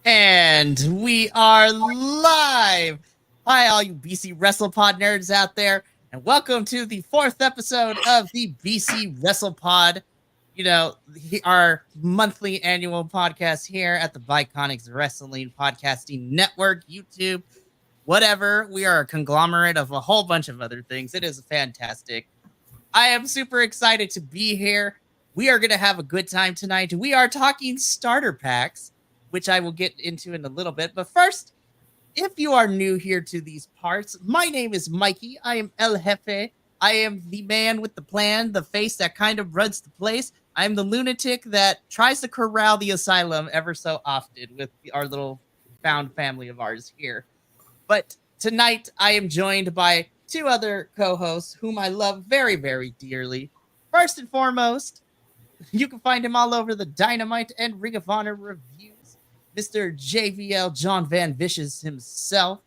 And we are live. Hi, all you BC WrestlePod nerds out there, and welcome to the 4th episode of the BC WrestlePod. You know, our monthly annual podcast here at the Bi-Conics Wrestling Podcasting Network, YouTube, whatever. We are a conglomerate of a whole bunch of other things. It is fantastic. I am super excited to be here. We are going to have a good time tonight. We are talking starter packs, which I will get into in a little bit. But first, if you are new here to these parts, my name is Mikey. I am El Jefe. I am the man with the plan, the face that kind of runs the place. I am the lunatic that tries to corral the asylum ever so often with our little found family of ours here. But tonight, I am joined by two other co-hosts whom I love very, very dearly. First and foremost, you can find him all over the Dynamite and Ring of Honor reviews, Mr. JVL John Van Vicious himself.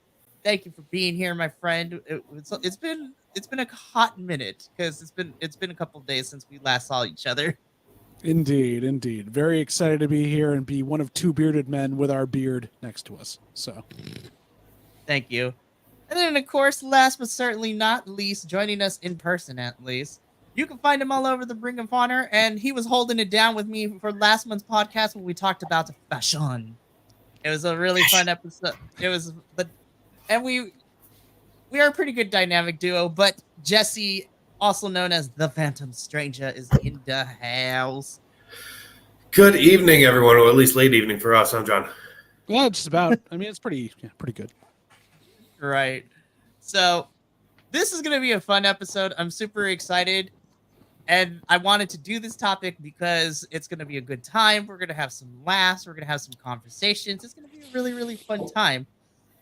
Thank you for being here, my friend. It's been a hot minute because it's been a couple of days since we last saw each other. Indeed. Very excited to be here and be one of two bearded men with our beard next to us. So, thank you. And then, of course, last but certainly not least, joining us in person at least, you can find him all over the Ring of Honor, and he was holding it down with me for last month's podcast when we talked about fashion. It was a really fun episode. We are a pretty good dynamic duo, but Jesse, also known as the Phantom Stranger, is in the house. Good evening, everyone, or at least late evening for us. I'm John. Yeah, just about. I mean, it's pretty good. Right. So this is going to be a fun episode. I'm super excited. And I wanted to do this topic because it's going to be a good time. We're going to have some laughs. We're going to have some conversations. It's going to be a really, really fun time.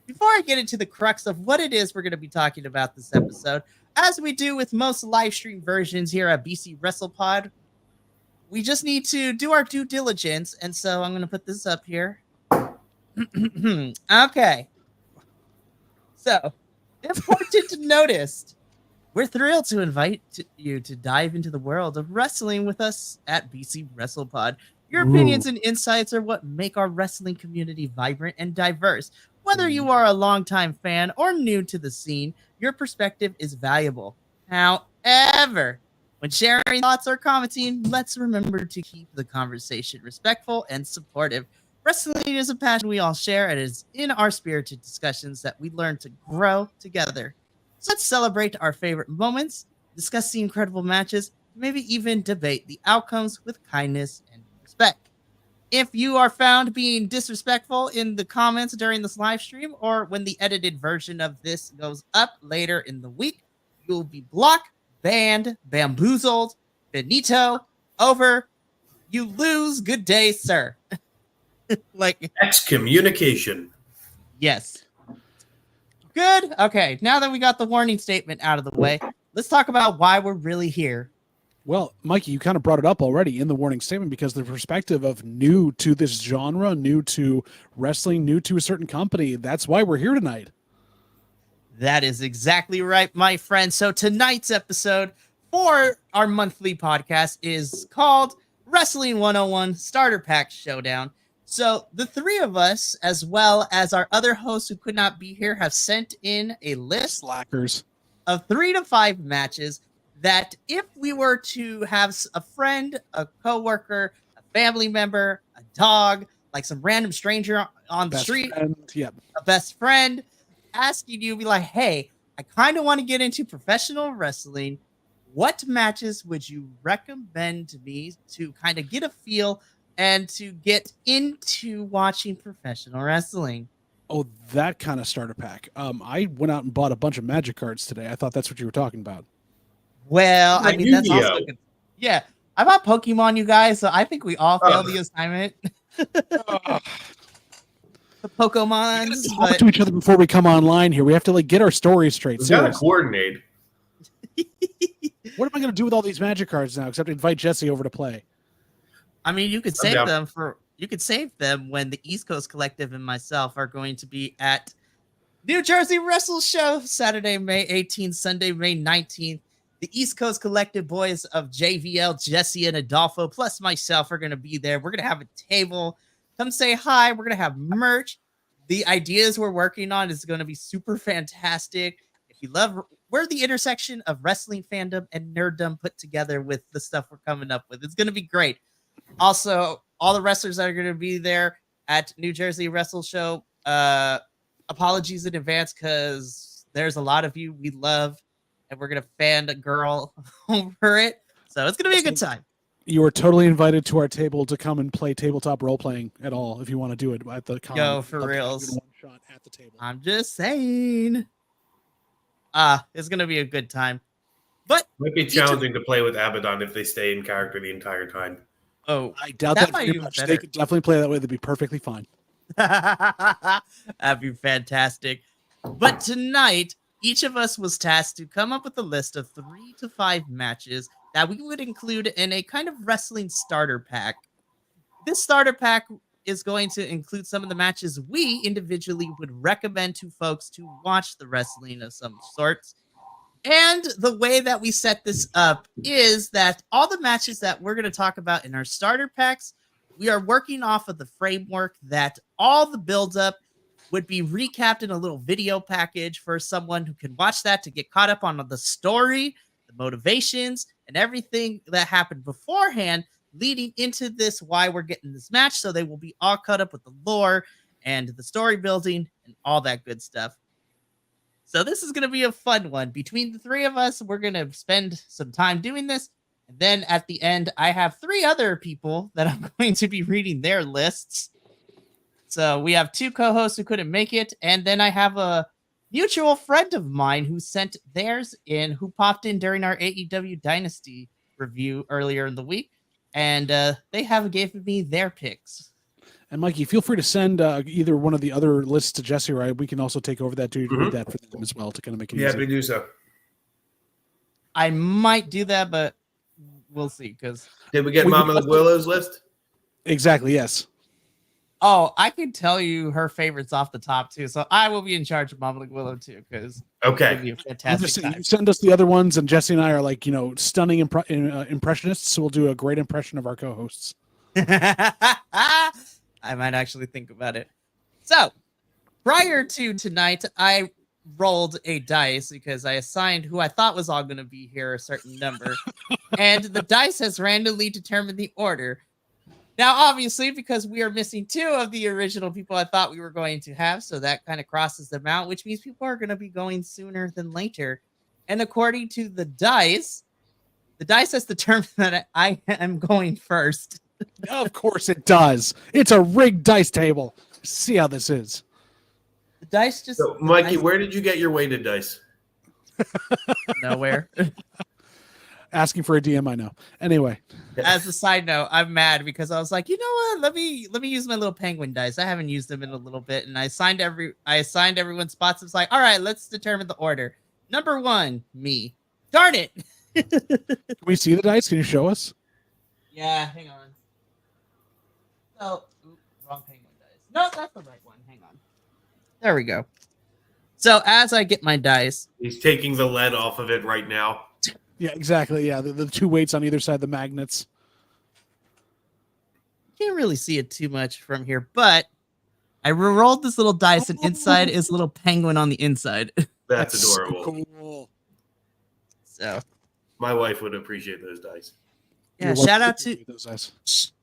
Before I get into the crux of what it is we're going to be talking about this episode, as we do with most live stream versions here at BC WrestlePod, we just need to do our due diligence. And so I'm going to put this up here. Okay. So, important to notice, we're thrilled to invite you to dive into the world of wrestling with us at BC WrestlePod. Your opinions and insights are what make our wrestling community vibrant and diverse. Whether you are a longtime fan or new to the scene, your perspective is valuable. However, when sharing thoughts or commenting, let's remember to keep the conversation respectful and supportive. Wrestling is a passion we all share, and it is in our spirited discussions that we learn to grow together. So let's celebrate our favorite moments, discuss the incredible matches, maybe even debate the outcomes with kindness and respect. If you are found being disrespectful in the comments during this live stream or when the edited version of this goes up later in the week, you'll be blocked, banned, bamboozled, finito, over. You lose. Good day, sir. Like excommunication. Yes. Good. Okay. Now that we got the warning statement out of the way, let's talk about why we're really here. Well, Mikey, you kind of brought it up already in the warning statement because the perspective of new to this genre, new to wrestling, new to a certain company, that's why we're here tonight. That is exactly right, my friend. So tonight's episode for our monthly podcast is called Wrestling 101 Starter Pack Showdown. So the three of us, as well as our other hosts who could not be here, have sent in a list of 3 to 5 matches that if we were to have a friend, a coworker, a family member, a dog, like some random stranger on the street, a best friend, asking you, be like, hey, I kind of want to get into professional wrestling. What matches would you recommend to me to kind of get a feel and to get into watching professional wrestling? Oh, that kind of starter pack. I went out and bought a bunch of Magic cards today. I thought that's what you were talking about. Well, I mean, that's also good. Yeah, I bought Pokemon, you guys, so I think we all failed the assignment. The Pokemons. We talk to each other before we come online here. We have to like get our stories straight. We gotta coordinate. What am I going to do with all these Magic cards now, except invite Jesse over to play? I mean, you could save them when the East Coast Collective and myself are going to be at New Jersey Wrestle Show Saturday, May 18th, Sunday, May 19th. The East Coast Collective boys of JVL, Jesse, and Adolfo, plus myself, are going to be there. We're going to have a table. Come say hi. We're going to have merch. The ideas we're working on is going to be super fantastic. If you love, we're the intersection of wrestling fandom and nerddom put together with the stuff we're coming up with. It's going to be great. Also, all the wrestlers that are going to be there at New Jersey Wrestle Show, apologies in advance because there's a lot of you we love and we're going to fan a girl over it. So it's going to be a good time. You are totally invited to our table to come and play tabletop role playing at all if you want to do it at the con. Yo, for reals. One shot at the table. I'm just saying. It's going to be a good time. But might be challenging to play with Abaddon if they stay in character the entire time. Oh, I doubt that very much. They could definitely play that way. They'd be perfectly fine. That'd be fantastic. But tonight, each of us was tasked to come up with a list of 3 to 5 matches that we would include in a kind of wrestling starter pack. This starter pack is going to include some of the matches we individually would recommend to folks to watch the wrestling of some sorts. And the way that we set this up is that all the matches that we're going to talk about in our starter packs, we are working off of the framework that all the build-up would be recapped in a little video package for someone who can watch that to get caught up on the story, the motivations, and everything that happened beforehand leading into this, why we're getting this match. So they will be all caught up with the lore and the story building and all that good stuff. So this is going to be a fun one. Between the 3 of us, we're going to spend some time doing this. And then at the end, I have 3 other people that I'm going to be reading their lists. So we have 2 co-hosts who couldn't make it. And then I have a mutual friend of mine who sent theirs in, who popped in during our AEW Dynasty review earlier in the week. And they have given me their picks. And Mikey, feel free to send either one of the other lists to Jesse, right? We can also take over that to read that for them as well to kind of make it easy. Yeah, we do so. I might do that, but we'll see. Because did we get Mama Willow's list? Exactly. Yes. Oh, I can tell you her favorites off the top too. So I will be in charge of Mama Willow too, because okay, be a fantastic time. You send us the other ones, and Jesse and I are like stunning impressionists. So we'll do a great impression of our co-hosts. I might actually think about it. So, prior to tonight, I rolled a dice because I assigned who I thought was all going to be here a certain number. And the dice has randomly determined the order. Now, obviously, because we are missing 2 of the original people I thought we were going to have, so that kind of crosses them out, which means people are going to be going sooner than later. And according to the dice has determined that I am going first. Of course it does. It's a rigged dice table. See how this is. The dice just... So, Mikey, where did you get your weighted dice? Nowhere. Asking for a DM, I know. Anyway. As a side note, I'm mad because I was like, you know what? Let me use my little penguin dice. I haven't used them in a little bit, and I assigned everyone's spots. It's like, all right, let's determine the order. Number 1, me. Darn it. Can we see the dice? Can you show us? Yeah, hang on. So, wrong penguin dice. No, that's the right one. Hang on. There we go. So as I get my dice, he's taking the lead off of it right now. Yeah, exactly. Yeah, the 2 weights on either side of the magnets. Can't really see it too much from here, but I rolled this little dice, and inside is a little penguin on the inside. That's adorable. So cool. So, my wife would appreciate those dice. Yeah, shout out to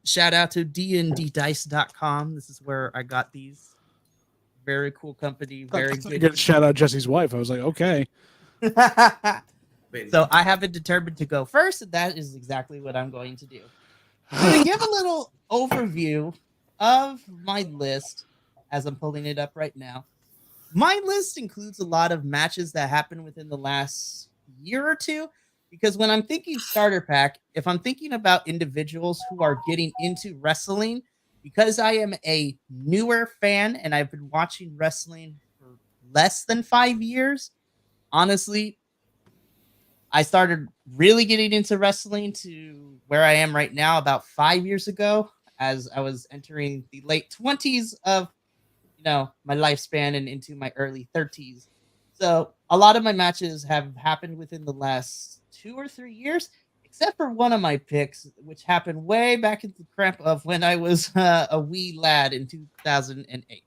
dnddice.com. This is where I got these. Very cool company. Very good. Shout out Jesse's wife. I was like, okay. So I have been determined to go first, and that is exactly what I'm going to do. I'm going to give a little overview of my list as I'm pulling it up right now. My list includes a lot of matches that happened within the last year or 2. Because when I'm thinking starter pack, if I'm thinking about individuals who are getting into wrestling, because I am a newer fan and I've been watching wrestling for less than 5 years, honestly, I started really getting into wrestling to where I am right now about 5 years ago, as I was entering the late 20s of, my lifespan and into my early 30s. So a lot of my matches have happened within the last 2 or 3 years, except for one of my picks, which happened way back in the cramp of when I was a wee lad in 2008.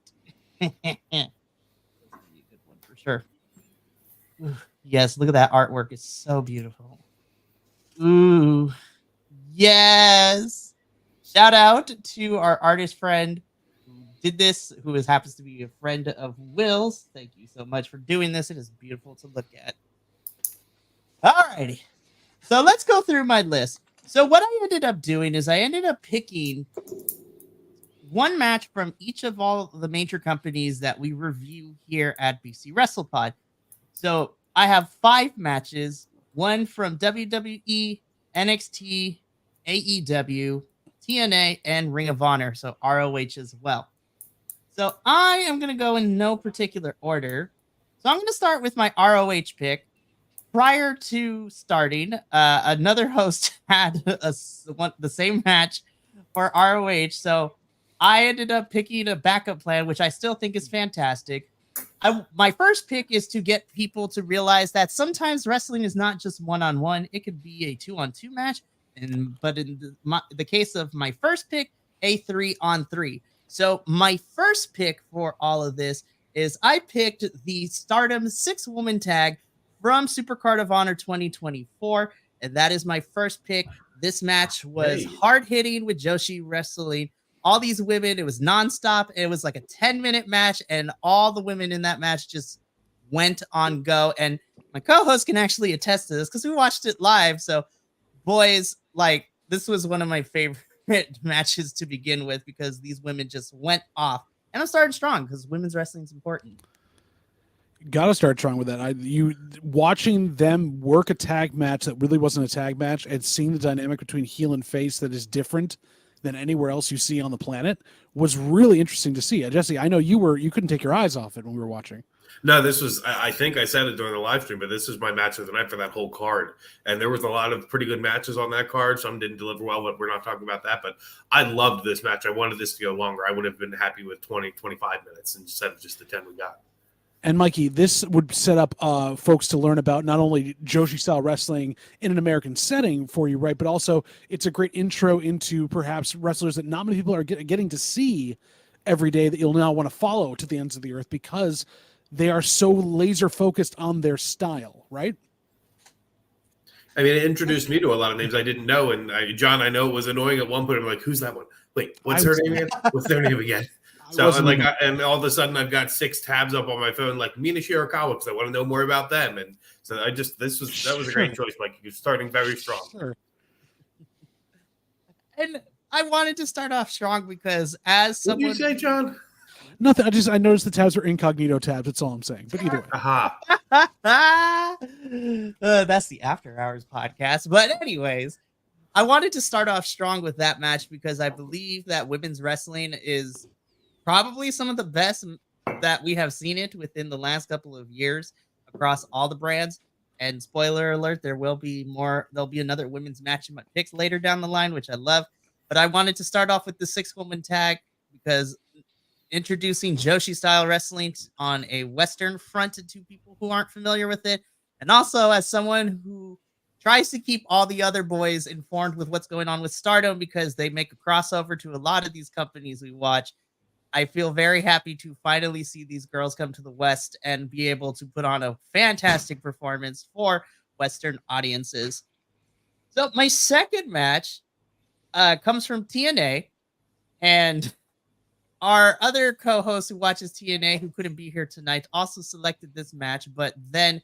That's gonna be a good one for sure. Ooh, yes, look at that artwork. It's so beautiful. Ooh, yes. Shout out to our artist friend who did this, happens to be a friend of Will's. Thank you so much for doing this. It is beautiful to look at. Alrighty. So let's go through my list. So what I ended up doing is I ended up picking one match from each of all the major companies that we review here at BC WrestlePod. So I have 5 matches, one from WWE, NXT, AEW, TNA, and Ring of Honor, so ROH as well. So I am going to go in no particular order. So I'm going to start with my ROH pick. Prior to starting, another host had the same match for ROH, so I ended up picking a backup plan, which I still think is fantastic. My first pick is to get people to realize that sometimes wrestling is not just one-on-one; it could be a 2-on-2 match. But in the case of my first pick, a 3-on-3. So my first pick for all of this is I picked the Stardom 6-woman tag from Supercard of Honor 2024, and that is my first pick. This match was hard-hitting with Joshi wrestling all these women. It was nonstop. It was like a 10-minute match, and all the women in that match just went on go. And my co-host can actually attest to this because we watched it live. So, boys, like, this was one of my favorite matches to begin with because these women just went off. And I'm starting strong because women's wrestling is important. Got to start strong with that. Watching them work a tag match that really wasn't a tag match and seeing the dynamic between heel and face that is different than anywhere else you see on the planet was really interesting to see. Jesse, I know you couldn't take your eyes off it when we were watching. No, this was, I think I said it during the live stream, but this was my match of the night for that whole card. And there was a lot of pretty good matches on that card. Some didn't deliver well, but we're not talking about that. But I loved this match. I wanted this to go longer. I would have been happy with 20, 25 minutes instead of just the 10 we got. And Mikey, this would set up folks to learn about not only Joshi style wrestling in an American setting for you, right? But also it's a great intro into perhaps wrestlers that not many people are getting to see every day that you'll now want to follow to the ends of the earth because they are so laser focused on their style, right? I mean, it introduced me to a lot of names I didn't know. And John, I know it was annoying at one point. I'm like, who's that one? Wait, what's her name again? What's their name again? So and all of a sudden I've got 6 tabs up on my phone, like Mina Shirakawa, because I want to know more about them. And so that was a great choice, Mike. You're starting very strong. Sure. And I wanted to start off strong because as someone, what did you say, John? Nothing. I noticed the tabs were incognito tabs. That's all I'm saying. But either way. Aha. That's the After Hours podcast. But anyways, I wanted to start off strong with that match because I believe that women's wrestling is probably some of the best that we have seen it within the last couple of years across all the brands. And spoiler alert, there'll be another women's match in my picks later down the line, which I love. But I wanted to start off with the 6-woman tag because introducing Joshi style wrestling on a Western front to people who aren't familiar with it. And also as someone who tries to keep all the other boys informed with what's going on with Stardom because they make a crossover to a lot of these companies we watch. I feel very happy to finally see these girls come to the West and be able to put on a fantastic performance for Western audiences. So my second match comes from TNA, and our other co-host who watches TNA, who couldn't be here tonight, also selected this match, but then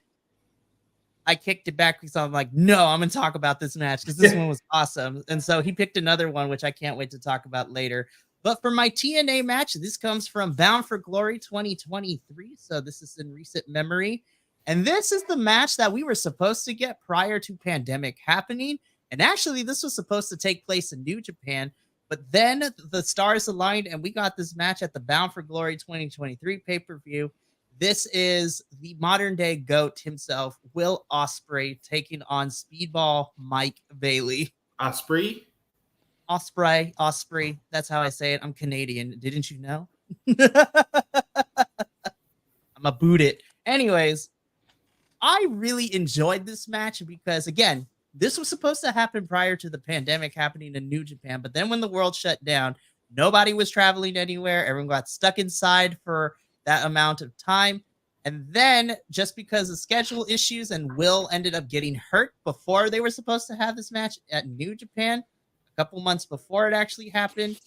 I kicked it back because I'm like, no, I'm going to talk about this match because this one was awesome. And so he picked another one, which I can't wait to talk about later. But for my TNA match, this comes from Bound for Glory 2023. So this is in recent memory. And this is the match that we were supposed to get prior to pandemic happening. And actually, this was supposed to take place in New Japan. But then the stars aligned and we got this match at the Bound for Glory 2023 pay-per-view. This is the modern day GOAT himself, Will Ospreay, taking on Speedball Mike Bailey. Ospreay? Ospreay. That's how I say it. I'm Canadian. Didn't you know? I'm a boot it. Anyways, I really enjoyed this match because, again, this was supposed to happen prior to the pandemic happening in New Japan. But then when the world shut down, nobody was traveling anywhere. Everyone got stuck inside for that amount of time. And then just because of schedule issues and Will ended up getting hurt before they were supposed to have this match at New Japan, a couple months before it actually happened,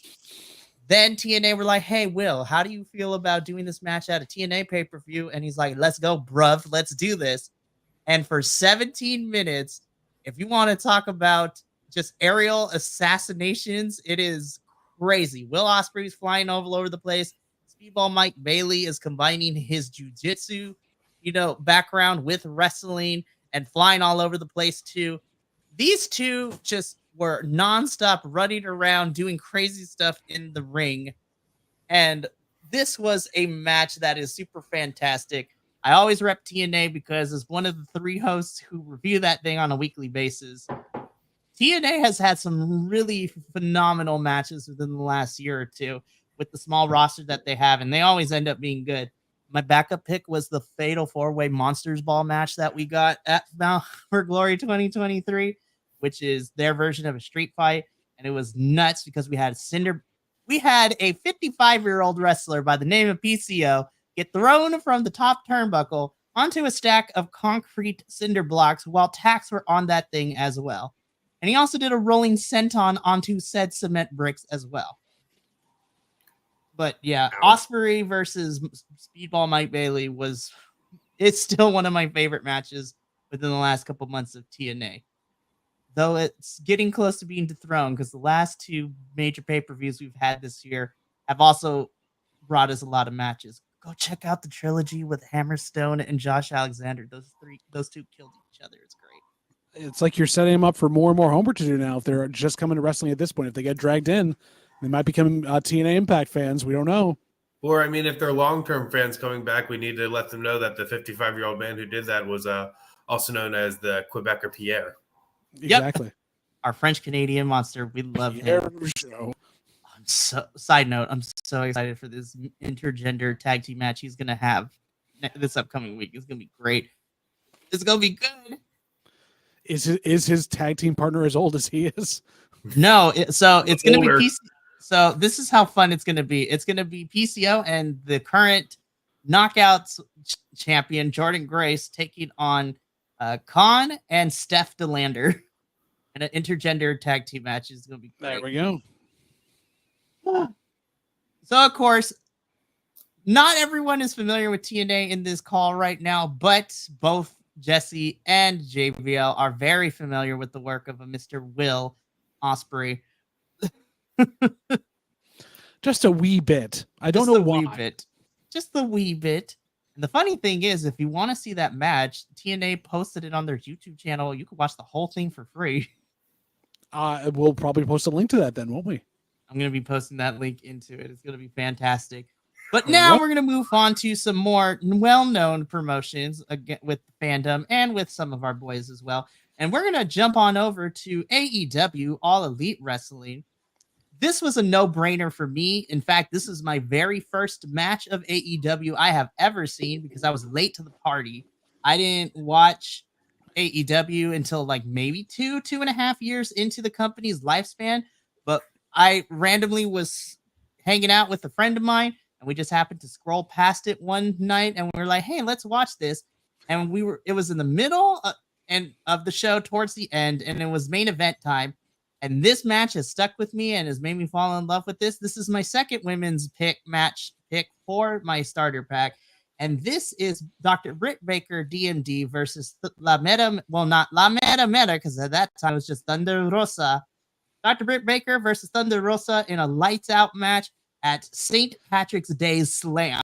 then TNA were like, hey, Will, how do you feel about doing this match at a TNA pay-per-view? And he's like, let's go, bruv. Let's do this. And for 17 minutes, if you want to talk about just aerial assassinations, it is crazy. Will Ospreay's flying all over the place. Speedball Mike Bailey is combining his jiu-jitsu, background with wrestling and flying all over the place too. These two just were nonstop running around doing crazy stuff in the ring. And this was a match that is super fantastic. I always rep TNA because as one of the 3 hosts who review that thing on a weekly basis, TNA has had some really phenomenal matches within the last year or two with the small roster that they have, and they always end up being good. My backup pick was the Fatal 4-Way Monsters Ball match that we got at Mount for Glory 2023, which is their version of a street fight, and it was nuts because we had a 55-year-old wrestler by the name of PCO get thrown from the top turnbuckle onto a stack of concrete cinder blocks while tacks were on that thing as well. And he also did a rolling senton onto said cement bricks as well. But yeah, Ospreay versus Speedball Mike Bailey it's still one of my favorite matches within the last couple months of TNA. Though it's getting close to being dethroned because the last 2 major pay-per-views we've had this year have also brought us a lot of matches. Go check out the trilogy with Hammerstone and Josh Alexander. Those two killed each other. It's great. It's like you're setting them up for more and more homework to do now. If they're just coming to wrestling at this point, if they get dragged in, they might become TNA Impact fans. We don't know. Or, I mean, if they're long-term fans coming back, we need to let them know that the 55-year-old man who did that was also known as the Quebecer Pierre. Exactly. Yep. Our French-Canadian monster. We love him. Side note, I'm so excited for this intergender tag team match he's going to have this upcoming week. It's going to be great. It's going to be good. Is his tag team partner as old as he is? No. So it's going to be PC. So this is how fun it's going to be. It's going to be PCO and the current Knockouts champion, Jordan Grace, taking on Khan and Steph DeLander in an intergender tag team match. Is going to be great. There we go. So, of course, not everyone is familiar with TNA in this call right now, but both Jesse and JVL are very familiar with the work of a Mr. Will Ospreay. Just a wee bit. I don't know why. Just a wee bit. And the funny thing is, if you want to see that match, TNA posted it on their YouTube channel. You can watch the whole thing for free. We'll probably post a link to that then, won't we? I'm going to be posting that link into it. It's going to be fantastic. But now we're going to move on to some more well-known promotions again with fandom and with some of our boys as well. And we're going to jump on over to AEW, All Elite Wrestling. This was a no-brainer for me. In fact, this is my very first match of AEW I have ever seen because I was late to the party. I didn't watch AEW until like maybe two and a half years into the company's lifespan. But I randomly was hanging out with a friend of mine, and we just happened to scroll past it one night, and we were like, hey, let's watch this. And it was in the middle of the show towards the end, and it was main event time. And this match has stuck with me and has made me fall in love with this. This is my second women's pick for my starter pack. And this is Dr. Britt Baker, DMD, versus La Meta, well, not La Meta Meta, because at that time it was just Thunder Rosa. Dr. Britt Baker versus Thunder Rosa in a lights out match at St. Patrick's Day Slam.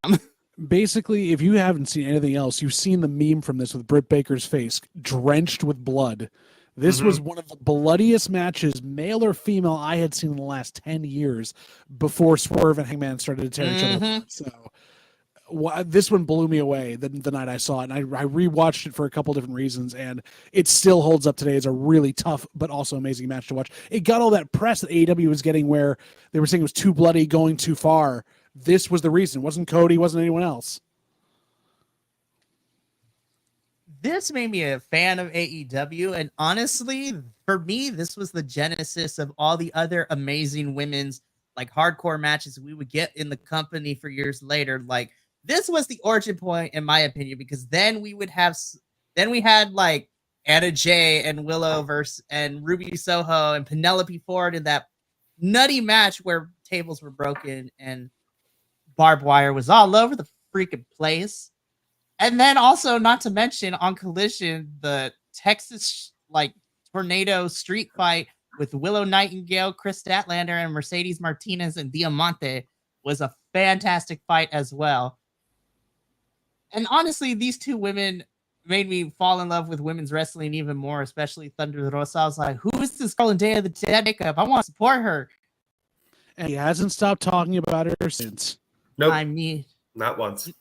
Basically, if you haven't seen anything else, you've seen the meme from this with Britt Baker's face drenched with blood. This was one of the bloodiest matches, male or female, I had seen in the last 10 years before Swerve and Hangman started to tear each other apart. So this one blew me away the night I saw it, and I rewatched it for a couple different reasons, and it still holds up today as a really tough but also amazing match to watch. It got all that press that AEW was getting where they were saying it was too bloody, going too far. This was the reason. It wasn't Cody, it wasn't anyone else. this made me a fan of AEW. And honestly, for me, this was the genesis of all the other amazing women's like hardcore matches we would get in the company for years later. Like this was the origin point, in my opinion, because then we had like Anna Jay and Willow and Ruby Soho and Penelope Ford in that nutty match where tables were broken and barbed wire was all over the freaking place. And then also, not to mention, on Collision, the Texas like tornado street fight with Willow Nightingale, Chris Statlander, and Mercedes Martinez and Diamante was a fantastic fight as well. And honestly, these two women made me fall in love with women's wrestling even more, especially Thunder Rosa. I was like, who is this girl in Day of the Dead makeup? I want to support her. And he hasn't stopped talking about her since. Nope. I mean, not once.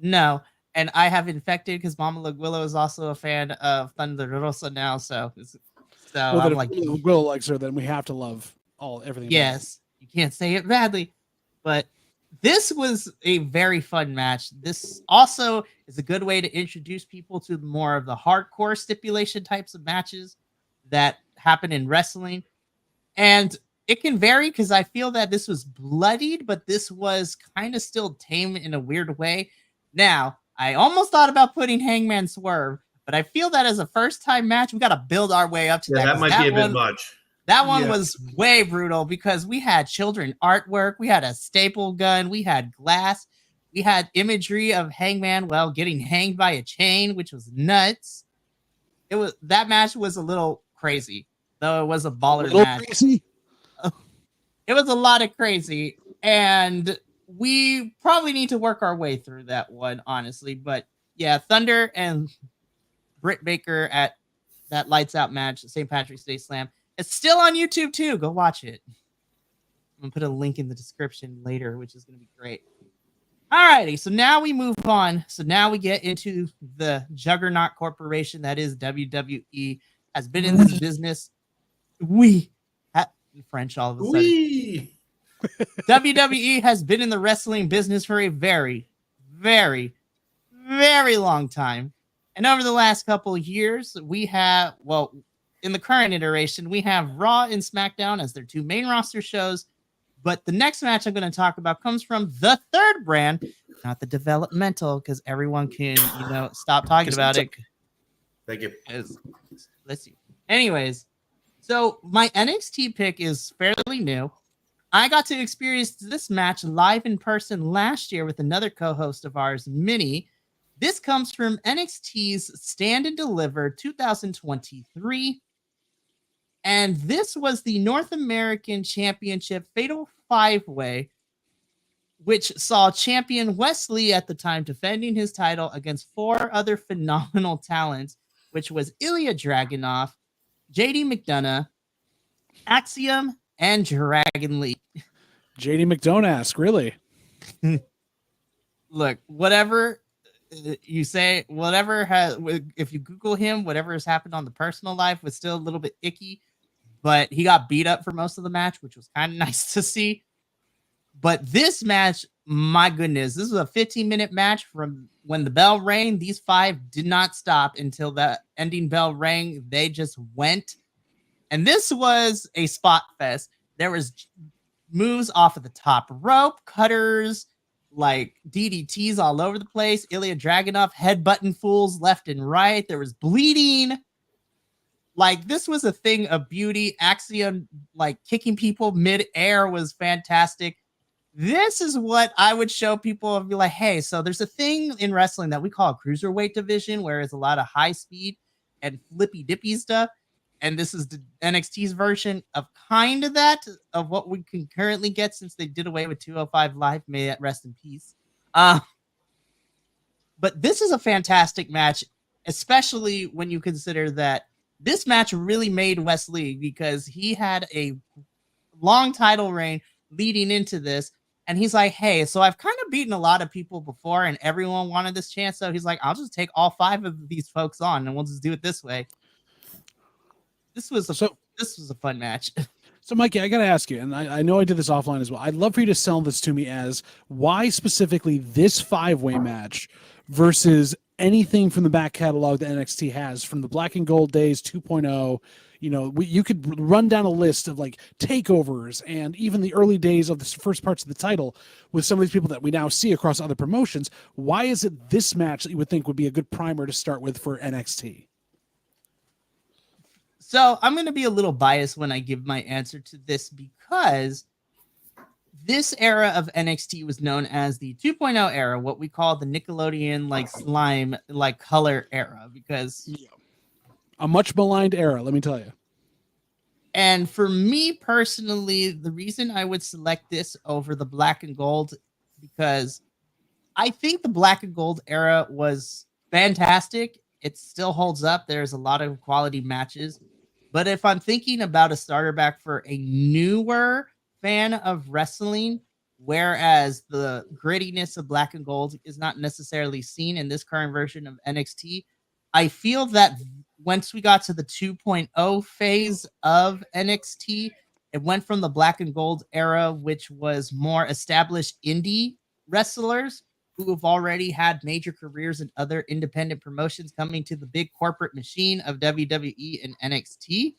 No. And I have infected because Mama Willow is also a fan of Thunder Rosa now. So I'm like, Willow likes her, then we have to love everything. Yes, you can't say it badly. But this was a very fun match. This also is a good way to introduce people to more of the hardcore stipulation types of matches that happen in wrestling. And it can vary because I feel that this was bloodied, but this was kind of still tame in a weird way. Now, I almost thought about putting Hangman Swerve, but I feel that as a first-time match, we got to build our way up to that. That might be a bit much. That one was way brutal because we had children artwork, we had a staple gun, we had glass, we had imagery of Hangman, getting hanged by a chain, which was nuts. That match was a little crazy, though it was a baller match. Crazy. It was a lot of crazy, and we probably need to work our way through that one, honestly. But yeah, Thunder and Britt Baker at that lights out match, St. Patrick's Day Slam. It's still on YouTube too. Go watch it. I'm gonna put a link in the description later, which is gonna be great. Alrighty, so now we move on. So now we get into the Juggernaut Corporation that is WWE. Has been in this business. French all of a sudden. WWE has been in the wrestling business for a very, very, very long time. And over the last couple of years, we have, in the current iteration, we have Raw and SmackDown as their two main roster shows. But the next match I'm going to talk about comes from the third brand, not the developmental, because everyone can, stop talking about it. Thank you. Let's see. Anyways, so my NXT pick is fairly new. I got to experience this match live in person last year with another co-host of ours, Minnie. This comes from NXT's Stand and Deliver 2023. And this was the North American Championship Fatal 5-Way, which saw champion Wesley at the time defending his title against four other phenomenal talents, which was Ilya Dragunov, JD McDonough, Axiom, and Dragon Lee. JD McDonough, really? Look, whatever you say, if you Google him, whatever has happened on the personal life was still a little bit icky, but he got beat up for most of the match, which was kind of nice to see. But this match, my goodness, this was a 15-minute match from when the bell rang. These five did not stop until the ending bell rang. They just went. And this was a spot fest. There was moves off of the top rope, cutters, like DDTs all over the place. Ilya Dragunov headbutting fools left and right. There was bleeding. Like, this was a thing of beauty. Axiom, like, kicking people mid-air was fantastic. This is what I would show people and be like, hey, so there's a thing in wrestling that we call a cruiserweight division, where it's a lot of high speed and flippy dippy stuff. And this is the NXT's version of kind of that, of what we can currently get since they did away with 205 Live. May that rest in peace. But this is a fantastic match, especially when you consider that this match really made Wesley, because he had a long title reign leading into this. And he's like, hey, so I've kind of beaten a lot of people before and everyone wanted this chance. So he's like, I'll just take all five of these folks on and we'll just do it this way. This was a fun match. So, Mikey, I got to ask you, and I know I did this offline as well. I'd love for you to sell this to me as why specifically this 5-way match versus anything from the back catalog that NXT has, from the Black and Gold days 2.0. You could run down a list of like takeovers and even the early days of the first parts of the title with some of these people that we now see across other promotions. Why is it this match that you would think would be a good primer to start with for NXT? So I'm going to be a little biased when I give my answer to this, because this era of NXT was known as the 2.0 era, what we call the Nickelodeon like slime like color era, because a much maligned era, let me tell you. And for me personally, the reason I would select this over the Black and Gold, because I think the Black and Gold era was fantastic. It still holds up. There's a lot of quality matches. But if I'm thinking about a starter back for a newer fan of wrestling, whereas the grittiness of Black and Gold is not necessarily seen in this current version of NXT, I feel that once we got to the 2.0 phase of NXT, it went from the Black and Gold era, which was more established indie wrestlers who have already had major careers in other independent promotions, coming to the big corporate machine of WWE and NXT.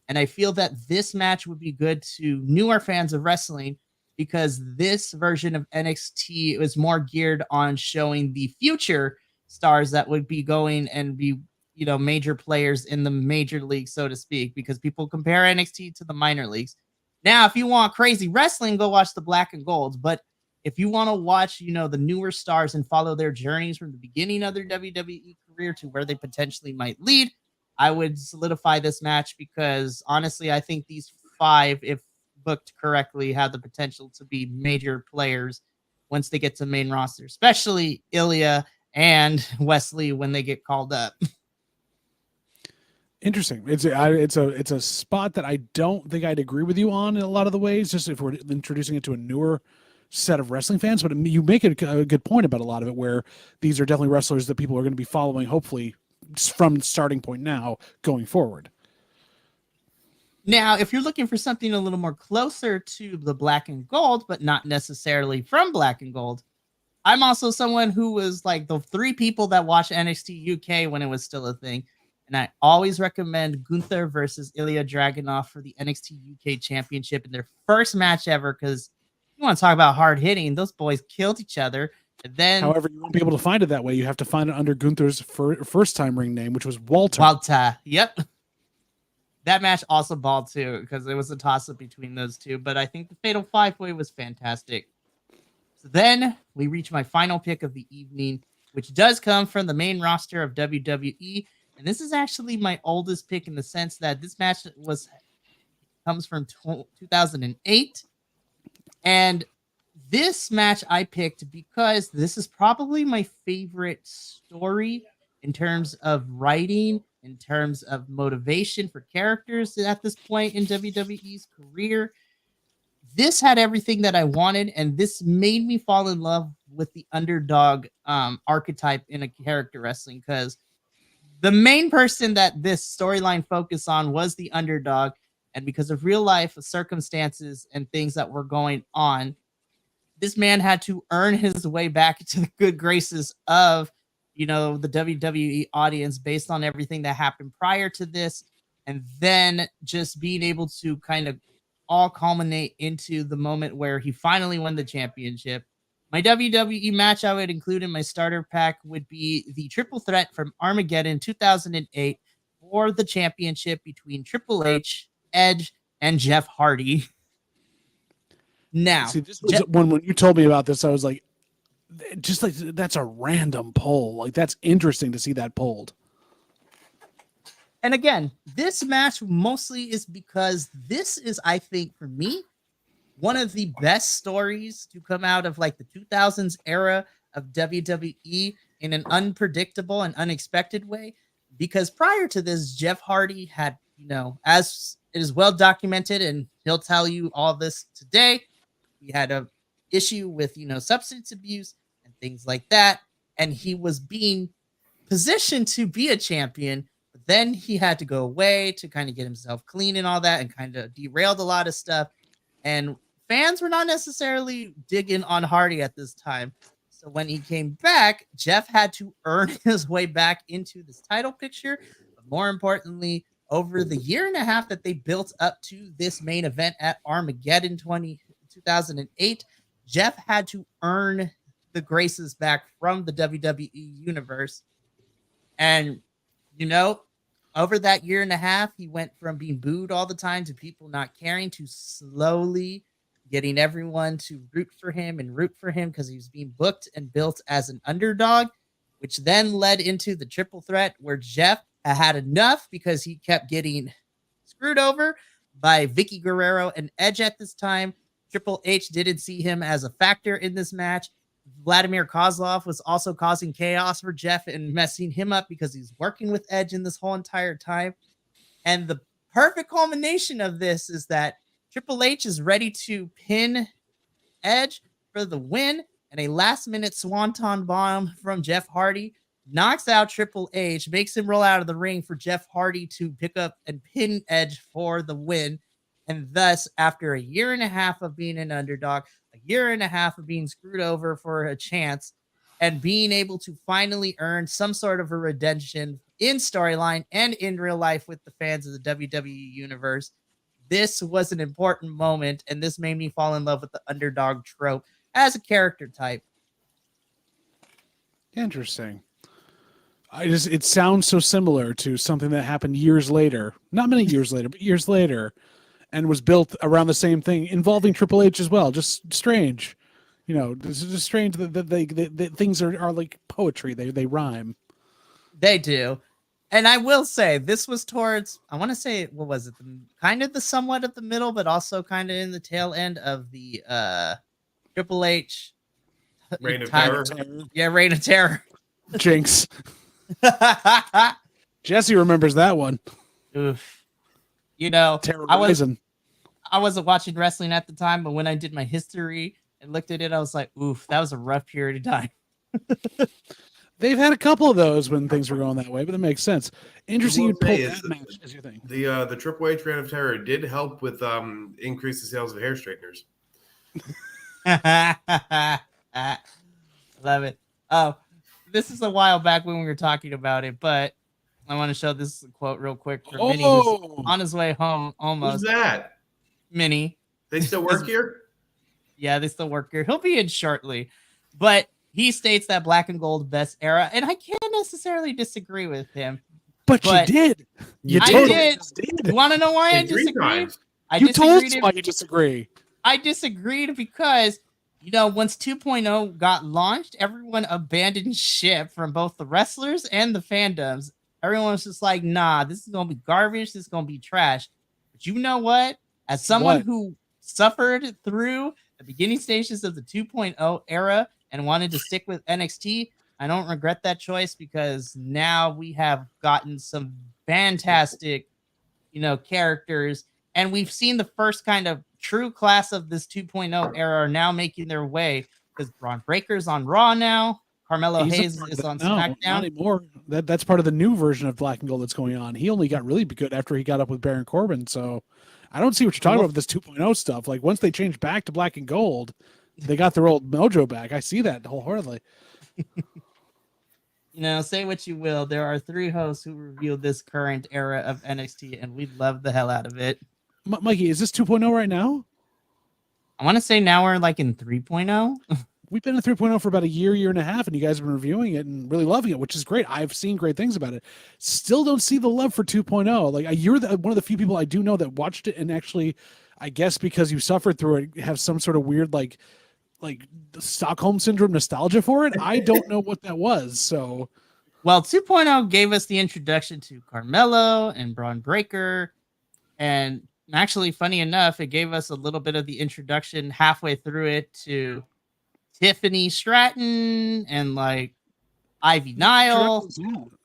And I feel that this match would be good to newer fans of wrestling, because this version of NXT is more geared on showing the future stars that would be going and be, major players in the major league, so to speak, because people compare NXT to the minor leagues. Now, if you want crazy wrestling, go watch the Black and Golds. But if you want to watch, the newer stars and follow their journeys from the beginning of their WWE career to where they potentially might lead, I would solidify this match, because honestly, I think these 5, if booked correctly, have the potential to be major players once they get to main roster, especially Ilya and Wesley when they get called up. Interesting. It's a spot that I don't think I'd agree with you on in a lot of the ways, just if we're introducing it to a newer set of wrestling fans. But you make a good point about a lot of it, where these are definitely wrestlers that people are going to be following, hopefully, from the starting point now going forward. Now, if you're looking for something a little more closer to the Black and Gold, but not necessarily from Black and Gold, I'm also someone who was like the 3 people that watched NXT UK when it was still a thing. And I always recommend Gunther versus Ilya Dragunov for the NXT UK Championship in their first match ever, because you want to talk about hard hitting. Those boys killed each other. And then, however, you won't be able to find it that way. You have to find it under Gunther's first time ring name, which was Walter. Walter. Yep. That match also balled too, because it was a toss-up between those two. But I think the Fatal 5-Way was fantastic. So then we reach my final pick of the evening, which does come from the main roster of WWE. And this is actually my oldest pick, in the sense that this match comes from 2008. And this match I picked because this is probably my favorite story in terms of writing, in terms of motivation for characters at this point in WWE's career. This had everything that I wanted, and this made me fall in love with the underdog archetype in a character wrestling, because the main person that this storyline focused on was the underdog, and because of real life circumstances and things that were going on, this man had to earn his way back to the good graces of, the WWE audience based on everything that happened prior to this. And then just being able to kind of all culminate into the moment where he finally won the championship. My WWE match I would include in my starter pack would be the triple threat from Armageddon 2008 for the championship between Triple H, Edge, and Jeff Hardy. Now, see, this was when you told me about this, I was like, just like, that's a random poll. Like, that's interesting to see that polled. And again, this match mostly is because this is, I think, for me, one of the best stories to come out of like the 2000s era of WWE in an unpredictable and unexpected way. Because prior to this, Jeff Hardy had, as it is well documented, and he'll tell you all this today, he had a issue with, substance abuse and things like that. And he was being positioned to be a champion, but then he had to go away to kind of get himself clean and all that, and kind of derailed a lot of stuff. And fans were not necessarily digging on Hardy at this time. So when he came back, Jeff had to earn his way back into this title picture. But more importantly, over the year and a half that they built up to this main event at Armageddon 2008, Jeff had to earn the graces back from the WWE universe. And, over that year and a half, he went from being booed all the time to people not caring to slowly getting everyone to root for him because he was being booked and built as an underdog, which then led into the triple threat where Jeff had enough because he kept getting screwed over by Vicky Guerrero and Edge at this time. Triple H didn't see him as a factor in this match. Vladimir Kozlov was also causing chaos for Jeff and messing him up because he's working with Edge in this whole entire time. And the perfect culmination of this is that Triple H is ready to pin Edge for the win, and a last-minute swanton bomb from Jeff Hardy knocks out Triple H, makes him roll out of the ring for Jeff Hardy to pick up and pin Edge for the win. And thus, after a year and a half of being an underdog, a year and a half of being screwed over for a chance, and being able to finally earn some sort of a redemption in storyline and in real life with the fans of the WWE universe, this was an important moment, and this made me fall in love with the underdog trope as a character type. Interesting. It sounds so similar to something that happened years later, not many years later, but years later, and was built around the same thing involving Triple H as well. Just strange. This is just strange that things are like poetry. They rhyme. They do. And I will say this was towards, I want to say, what was it? Kind of the somewhat at the middle, but also kind of in the tail end of the Triple H Reign of Terror. Yeah, Reign of Terror. Jinx. Jesse remembers that one. Oof. I wasn't watching wrestling at the time, but when I did my history and looked at it, I was like, oof, that was a rough period of time. They've had a couple of those when things were going that way, but that makes sense. Interesting you pulled that match as your thing. The Triple H Reign of Terror did help with increase the sales of hair straighteners. Love it. Oh, this is a while back when we were talking about it, but I want to show this quote real quick for Minnie, who's on his way home almost. Who's that? Minnie. They still work here? Yeah, they still work here. He'll be in shortly. But he states that black and gold best era, and I can't necessarily disagree with him. But you did. I did. You want to know why I disagree? You told us why you disagree. I disagreed because, once 2.0 got launched, everyone abandoned ship from both the wrestlers and the fandoms. Everyone was just like, nah, this is going to be garbage. This is going to be trash. But you know what? As someone who suffered through the beginning stages of the 2.0 era and wanted to stick with NXT, I don't regret that choice because now we have gotten some fantastic, characters. And we've seen the first kind of true class of this 2.0 era are now making their way because Braun Breaker's on Raw now. Carmelo Hayes is on SmackDown. Not anymore. That's part of the new version of Black and Gold that's going on. He only got really good after he got up with Baron Corbin. So I don't see what you're talking about with this 2.0 stuff. Like once they changed back to Black and Gold, they got their old mojo back. I see that wholeheartedly. Say what you will. There are 3 hosts who reviewed this current era of NXT, and we love the hell out of it. Mikey, is this 2.0 right now? I want to say now we're like in 3.0. We've been in 3.0 for about a year and a half, and you guys have been reviewing it and really loving it, which is great. I've seen great things about it. Still don't see the love for 2.0. Like you're one of the few people I do know that watched it and actually, I guess because you suffered through it, have some sort of weird like Stockholm syndrome nostalgia for it. I don't know what that was. So, well, 2.0 gave us the introduction to Carmelo and Braun Breaker, and actually, funny enough, it gave us a little bit of the introduction halfway through it to Tiffany Stratton and like Ivy Nile.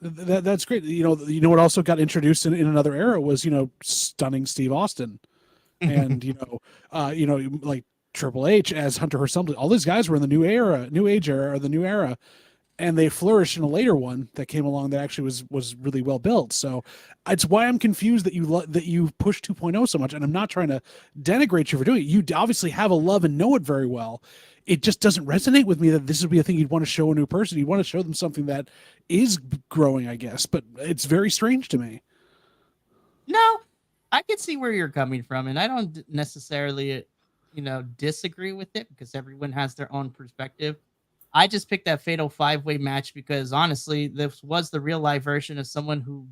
That's great. You know what also got introduced in another era was stunning Steve Austin, and like Triple H as Hunter Hearst Helmsley. All these guys were in the new age era, or the new era, and they flourished in a later one that came along that actually was really well built. So it's why I'm confused that you push 2.0 so much, and I'm not trying to denigrate you for doing it. You obviously have a love and know it very well. It just doesn't resonate with me that this would be a thing you'd want to show a new person. You'd want to show them something that is growing, I guess, but it's very strange to me. No, I can see where you're coming from, and I don't necessarily, disagree with it because everyone has their own perspective. I just picked that fatal 5-way match because honestly, this was the real life version of someone who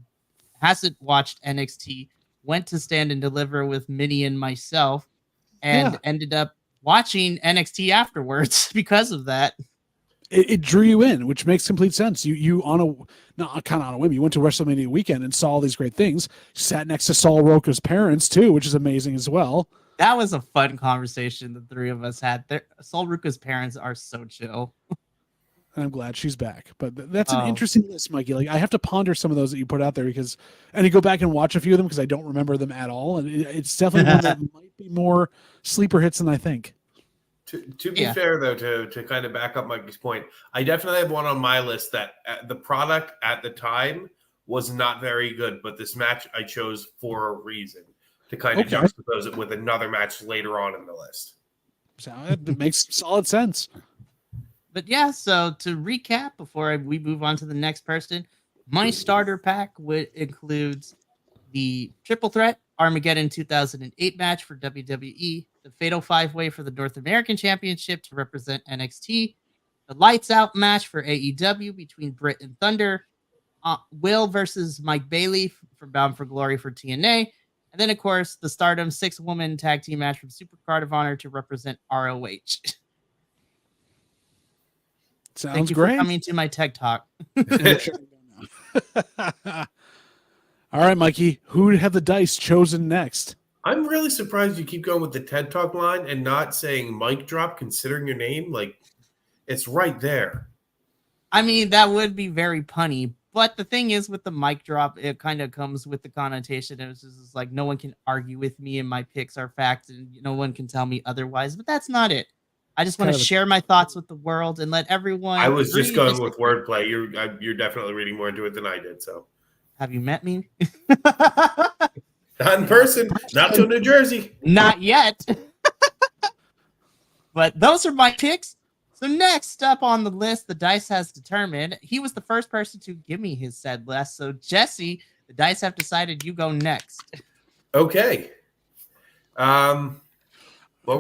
hasn't watched NXT, went to Stand and Deliver with Minnie and myself, and ended up watching NXT afterwards because of that. It drew you in, which makes complete sense. You not kind of on a whim, you went to WrestleMania weekend and saw all these great things. Sat next to Sol Roca's parents too, which is amazing as well. That was a fun conversation the three of us had. Sol Ruka's parents are so chill. And I'm glad she's back. But that's an interesting list, Mikey. Like I have to ponder some of those that you put out there and you go back and watch a few of them because I don't remember them at all. And it's definitely one that might be more sleeper hits than I think. To be fair, though, to kind of back up Mikey's point, I definitely have one on my list that the product at the time was not very good, but this match I chose for a reason to kind of juxtapose it with another match later on in the list. So it makes solid sense. But yeah, so to recap before we move on to the next person, my starter pack includes the Triple Threat Armageddon 2008 match for WWE, the Fatal 5-Way for the North American Championship to represent NXT, the Lights Out match for AEW between Britt and Thunder, Will versus Mike Bailey from Bound for Glory for TNA, and then, of course, the Stardom 6-woman tag team match from Supercard of Honor to represent ROH. Sounds Thank you great. for coming to my TED Talk. All right, Mikey, who have the dice chosen next? I'm really surprised you keep going with the TED Talk line and not saying mic drop, considering your name. Like, it's right there. I mean, that would be very punny. But the thing is, with the mic drop, it kind of comes with the connotation. It's just like no one can argue with me and my picks are facts and no one can tell me otherwise. But that's not it. I just want to share my thoughts with the world and let everyone. I was just going with wordplay. You're definitely reading more into it than I did. So, have you met me? Not in person. Not to New Jersey. Not yet. But those are my picks. So next up on the list, the dice has determined. He was the first person to give me his said list. So Jesse, the dice have decided you go next. Okay. What I'm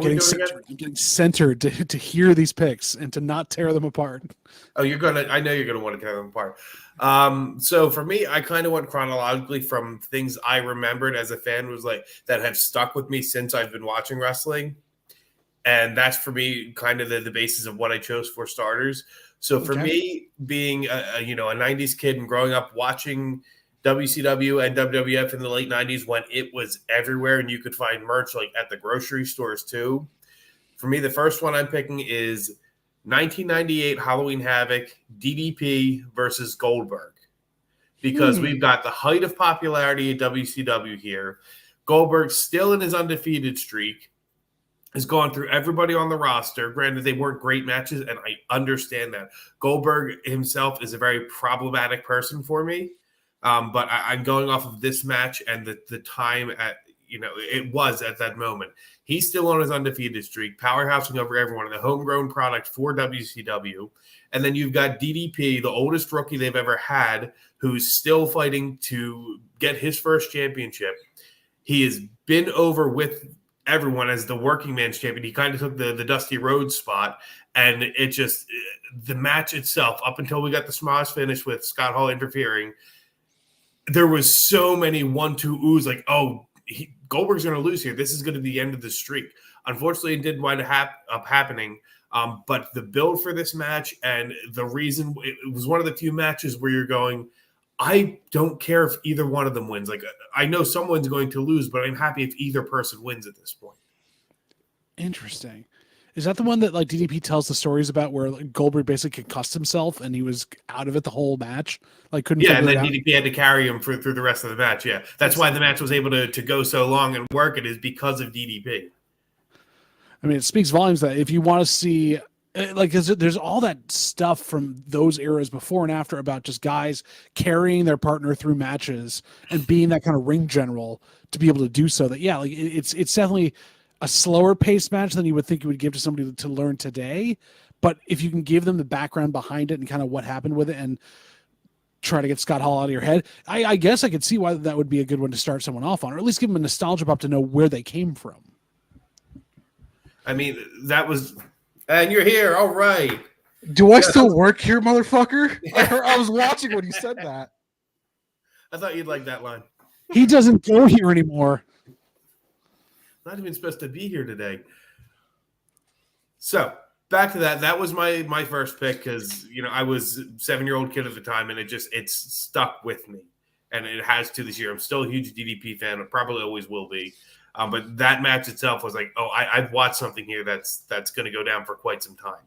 getting centered to hear these picks and to not tear them apart. Oh, I know you're gonna want to tear them apart. So for me, I kind of went chronologically from things I remembered as a fan was like that have stuck with me since I've been watching wrestling. And that's for me kind of the basis of what I chose for starters. So for me, being a 90s kid and growing up watching WCW and WWF in the late 90s when it was everywhere and you could find merch like at the grocery stores too. For me, the first one I'm picking is 1998 Halloween Havoc, DDP versus Goldberg. Because we've got the height of popularity at WCW here. Goldberg still in his undefeated streak. Has gone through everybody on the roster. Granted, they weren't great matches, and I understand that. Goldberg himself is a very problematic person for me. But I'm going off of this match and the time it was at that moment. He's still on his undefeated streak, powerhousing over everyone, the homegrown product for WCW. And then you've got DDP, the oldest rookie they've ever had, who's still fighting to get his first championship. He has been over with everyone as the working man's champion. He kind of took the Dusty Rhodes spot, and it just the match itself, up until we got the Smosh finish with Scott Hall interfering, there was so many 1-2 oohs, like, Goldberg's going to lose here. This is going to be the end of the streak. Unfortunately, it didn't wind up happening. But the build for this match and the reason it was one of the few matches where you're going, I don't care if either one of them wins. Like, I know someone's going to lose, but I'm happy if either person wins at this point. Interesting. Is that the one that like DDP tells the stories about where like, Goldberg basically concussed himself and he was out of it the whole match? Like couldn't. Yeah, and then DDP had to carry him through the rest of the match. Yeah, that's why the match was able to go so long and work. It is because of DDP. I mean, it speaks volumes that if you want to see Like, there's all that stuff from those eras before and after about just guys carrying their partner through matches and being that kind of ring general to be able to do so. That like it's definitely a slower paced match than you would think you would give to somebody to learn today. But if you can give them the background behind it and kind of what happened with it and try to get Scott Hall out of your head, I guess I could see why that would be a good one to start someone off on, or at least give them a nostalgia pop to know where they came from. I mean, that was, and you're here. All right. Do I still work here, motherfucker? I was watching when you said that. I thought you'd like that line. He doesn't go here anymore. Not even supposed to be here today. So back to that. That was my first pick because I was a 7-year-old kid at the time, and it's stuck with me, and it has to this year. I'm still a huge DDP fan. I probably always will be. But that match itself was like, I've watched something here that's going to go down for quite some time.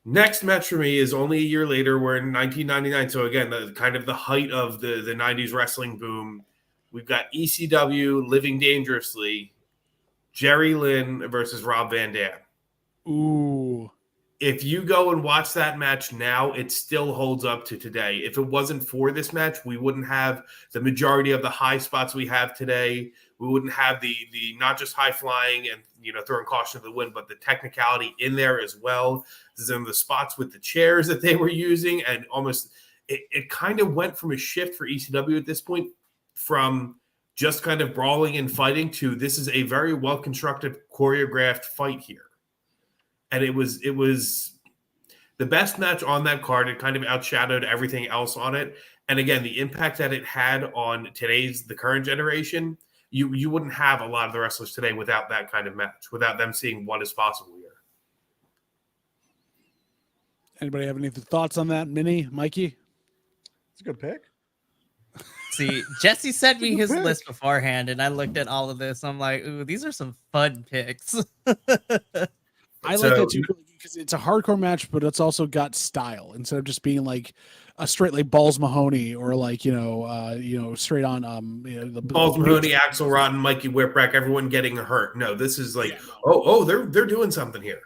Next match for me is only a year later. We're in 1999. So again, the height of the 90s wrestling boom. We've got ECW Living Dangerously, Jerry Lynn versus Rob Van Dam. Ooh. If you go and watch that match now, it still holds up to today. If it wasn't for this match, we wouldn't have the majority of the high spots we have today. We wouldn't have the not just high flying and throwing caution to the wind, but the technicality in there as well. Then the spots with the chairs that they were using, and almost it kind of went from a shift for ECW at this point from just kind of brawling and fighting to this is a very well constructed choreographed fight here. And it was the best match on that card. It kind of outshadowed everything else on it. And again, the impact that it had on the current generation, you wouldn't have a lot of the wrestlers today without that kind of match, without them seeing what is possible here. Anybody have any thoughts on that, Minnie, Mikey? It's a good pick. See, Jesse sent me his list beforehand, and I looked at all of this. I'm like, ooh, these are some fun picks. I like that too because it's a hardcore match, but it's also got style instead of just being like a straight like Balls Mahoney or like straight on the Balls Mahoney, Axel Rotten, Mikey Whipwreck, everyone getting hurt. No, this is like they're doing something here.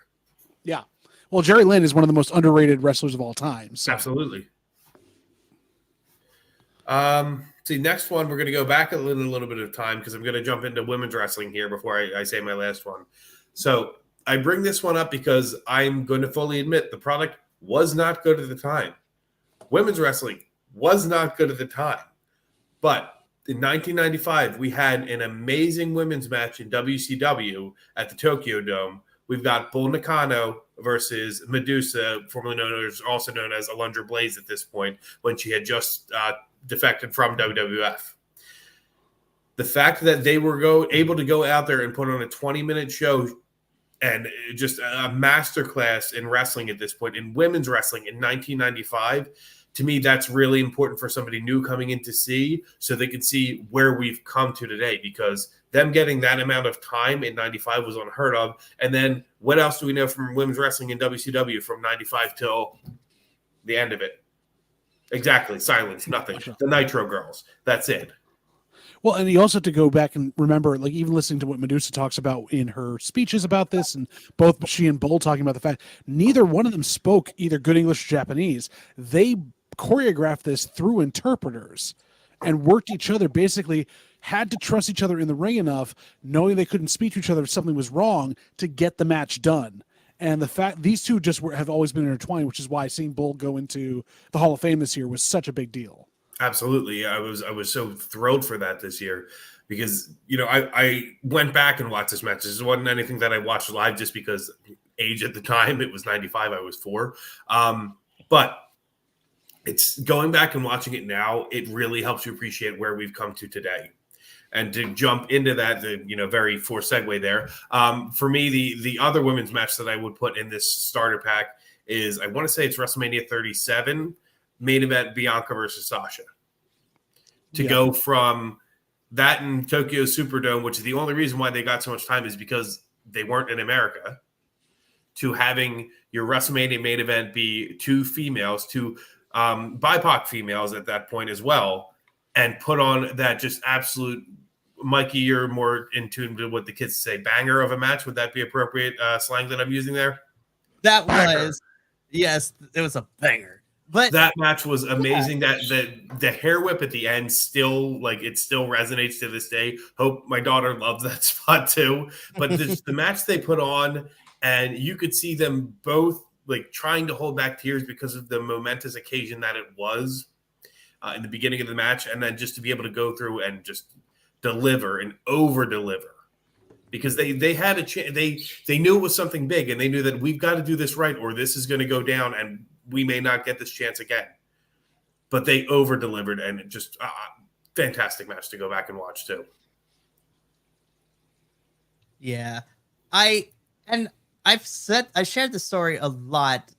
Yeah, well, Jerry Lynn is one of the most underrated wrestlers of all time. So. Absolutely. See, next one we're going to go back a little bit of time because I'm going to jump into women's wrestling here before I say my last one. So. I bring this one up because I'm going to fully admit the product was not good at the time. Women's wrestling was not good at the time. But in 1995, we had an amazing women's match in WCW at the Tokyo Dome. We've got Bull Nakano versus Medusa, also known as Alundra Blaze at this point, when she had just defected from WWF. The fact that they were able to go out there and put on a 20-minute show and just a masterclass in wrestling at this point, in women's wrestling in 1995, to me, that's really important for somebody new coming in to see so they can see where we've come to today because them getting that amount of time in 95 was unheard of. And then what else do we know from women's wrestling in WCW from 95 till the end of it? Exactly. Silence. Nothing. The Nitro Girls. That's it. Well, and you also have to go back and remember, like even listening to what Medusa talks about in her speeches about this, and both she and Bull talking about the fact neither one of them spoke either good English or Japanese. They choreographed this through interpreters and worked each other, basically had to trust each other in the ring enough, knowing they couldn't speak to each other if something was wrong to get the match done. And the fact these two have always been intertwined, which is why seeing Bull go into the Hall of Fame this year was such a big deal. Absolutely. I was so thrilled for that this year because, I went back and watched this match. This wasn't anything that I watched live just because age at the time, it was 95. I was 4. But it's going back and watching it now. It really helps you appreciate where we've come to today. And to jump into that, very forced segue there. For me, the other women's match that I would put in this starter pack is, I want to say it's WrestleMania 37. Main event Bianca versus Sasha. To go from that in Tokyo Superdome, which is the only reason why they got so much time is because they weren't in America, to having your WrestleMania main event be 2 females, 2 BIPOC females at that point as well, and put on that just absolute, Mikey, you're more in tune to what the kids say, banger of a match. Would that be appropriate slang that I'm using there? That Banger. was, yes, it was a banger. But that match was amazing. That the hair whip at the end still resonates to this day. Hope my daughter loves that spot too. But the match they put on, and you could see them both like trying to hold back tears because of the momentous occasion that it was in the beginning of the match, and then just to be able to go through and just deliver and over deliver. Because they had a chance, they knew it was something big, and they knew that we've got to do this right, or this is going to go down, and we may not get this chance again. But they over delivered, and it just fantastic match to go back and watch too. yeah, I've shared the story a lot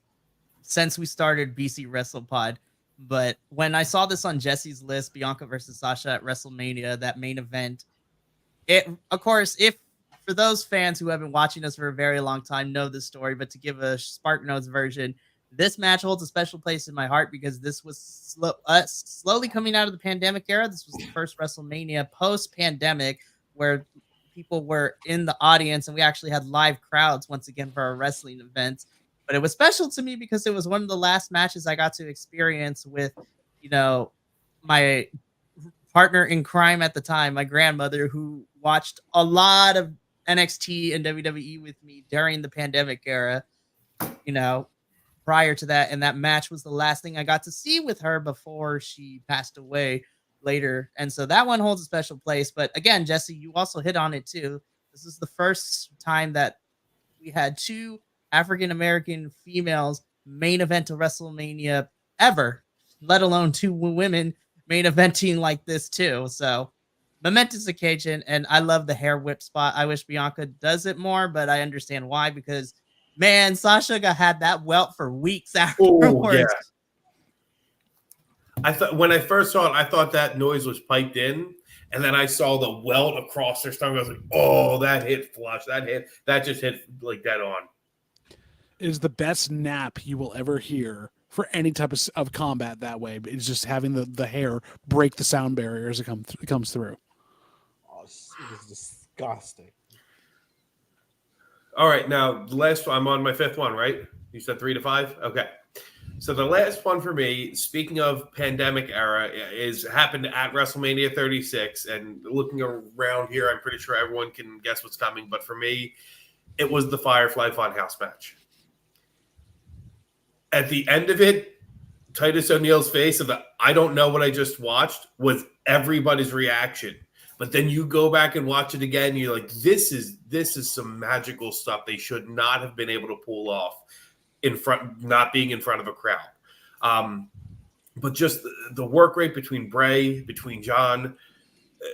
since we started BC WrestlePod. But when I saw this on Jesse's list, Bianca versus Sasha at WrestleMania, that main event, it, of course, if for those fans who have been watching us for a very long time know this story, but to give a Spark Notes version, this match holds a special place in my heart because this was slowly coming out of the pandemic era. This was the first WrestleMania post-pandemic where people were in the audience and we actually had live crowds once again for our wrestling events. But it was special to me because it was one of the last matches I got to experience with, my partner in crime at the time, my grandmother, who watched a lot of NXT and WWE with me during the pandemic era, prior to that. And that match was the last thing I got to see with her before she passed away later. And so that one holds a special place. But again, Jesse, you also hit on it too. This is the first time that we had two African-American females main event to WrestleMania ever, let alone two women main eventing like this too. So momentous occasion, and I love the hair whip spot. I wish Bianca does it more, but I understand why, because man, Sasha had that welt for weeks afterwards. Oh, yeah. I thought when I first saw it, I thought that noise was piped in, and then I saw the welt across their stomach. I was like, "Oh, that hit flush. That just hit like dead on." It is the best nap you will ever hear for any type of combat that way. It's just having the hair break the sound barrier as it comes through. Oh, it was disgusting. All right, now the last one, I'm on my fifth one, right? You said 3 to 5? Okay. So the last one for me, speaking of pandemic era, happened at WrestleMania 36. And looking around here, I'm pretty sure everyone can guess what's coming. But for me, it was the Firefly Funhouse match. At the end of it, Titus O'Neil's face of the "I don't know what I just watched" was everybody's reaction. But then you go back and watch it again, and you're like, this is some magical stuff they should not have been able to pull off not being in front of a crowd. But just the work rate between Bray, between John,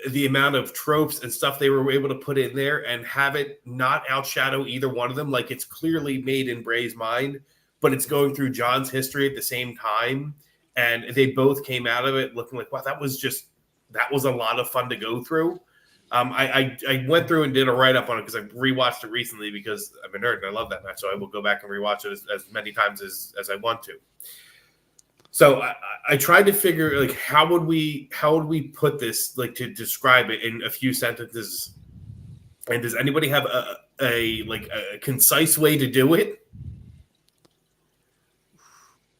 the amount of tropes and stuff they were able to put in there and have it not outshadow either one of them. Like, it's clearly made in Bray's mind, but it's going through John's history at the same time. And they both came out of it looking like, wow, that was a lot of fun to go through. I went through and did a write-up on it because I rewatched it recently because I'm a nerd and I love that match. So I will go back and rewatch it as many times as I want to. So I tried to figure, like, how would we put this, like, to describe it in a few sentences. And does anybody have a concise way to do it?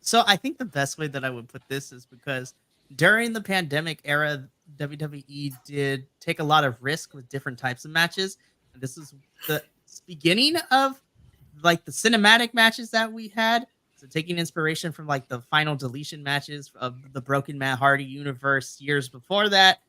So I think the best way that I would put this is because during the pandemic era, WWE did take a lot of risk with different types of matches. And this is the beginning of like the cinematic matches that we had. So taking inspiration from like the final deletion matches of the Broken Matt Hardy universe years before that.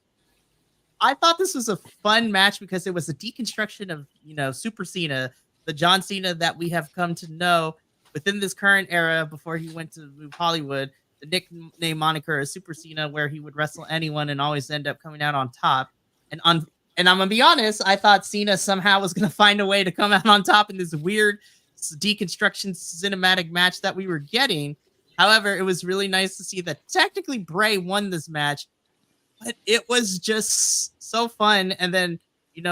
I thought this was a fun match because it was a deconstruction of, Super Cena, the John Cena that we have come to know within this current era before he went to move Hollywood. The nickname moniker is Super Cena, where he would wrestle anyone and always end up coming out on top. And I'm gonna be honest, I thought Cena somehow was gonna find a way to come out on top in this weird deconstruction cinematic match that we were getting. However, it was really nice to see that technically Bray won this match, but it was just so fun. And then,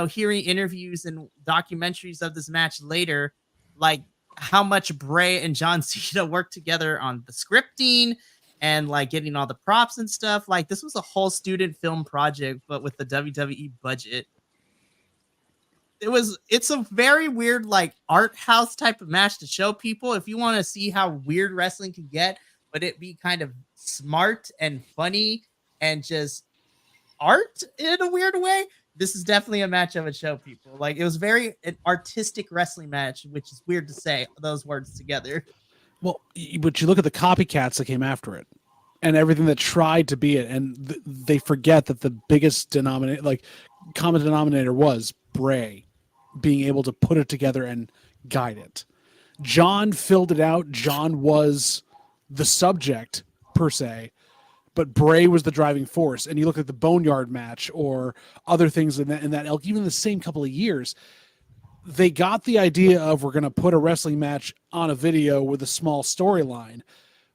hearing interviews and documentaries of this match later, like how much Bray and John Cena worked together on the scripting and like getting all the props and stuff. Like, this was a whole student film project, but with the WWE budget. it's a very weird like art house type of match to show people if you want to see how weird wrestling can get, but it be kind of smart and funny and just art in a weird way. This is definitely a match I would show people. Like it was very an artistic wrestling match, which is weird to say those words together. Well, but you look at the copycats that came after it and everything that tried to be it, and they forget that the biggest common denominator was Bray being able to put it together and guide it. John filled it out. John was the subject per se, but Bray was the driving force. And you look at the Boneyard match or other things in that elk, even the same couple of years, they got the idea of we're going to put a wrestling match on a video with a small storyline,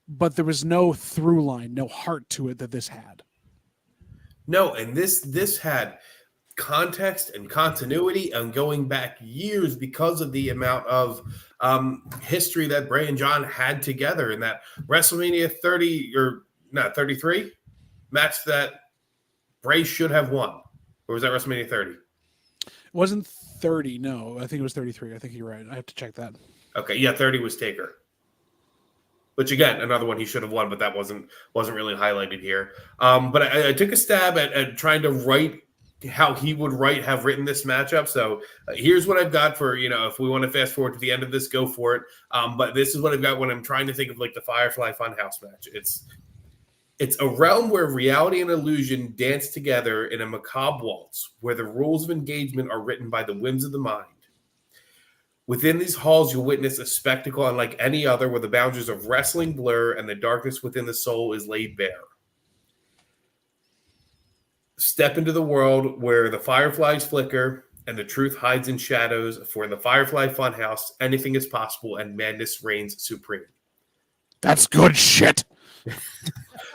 but there was no through line, no heart to it that this had. No, and this had context and continuity and going back years because of the amount of history that Bray and John had together in that WrestleMania 30 or not 33 match that Bray should have won. Or was that WrestleMania 30? It wasn't 30, no. I think it was 33. I think you're right. I have to check that. Okay, yeah, 30 was Taker. Which again, another one he should have won, but that wasn't really highlighted here. But I took a stab at trying to write how he would have written this matchup. So here's what I've got for, if we want to fast forward to the end of this, go for it. But this is what I've got when I'm trying to think of like the Firefly Funhouse match. It's a realm where reality and illusion dance together in a macabre waltz, where the rules of engagement are written by the whims of the mind. Within these halls, you'll witness a spectacle unlike any other, where the boundaries of wrestling blur and the darkness within the soul is laid bare. Step into the world where the fireflies flicker and the truth hides in shadows. For in the Firefly Funhouse, anything is possible and madness reigns supreme. That's good shit.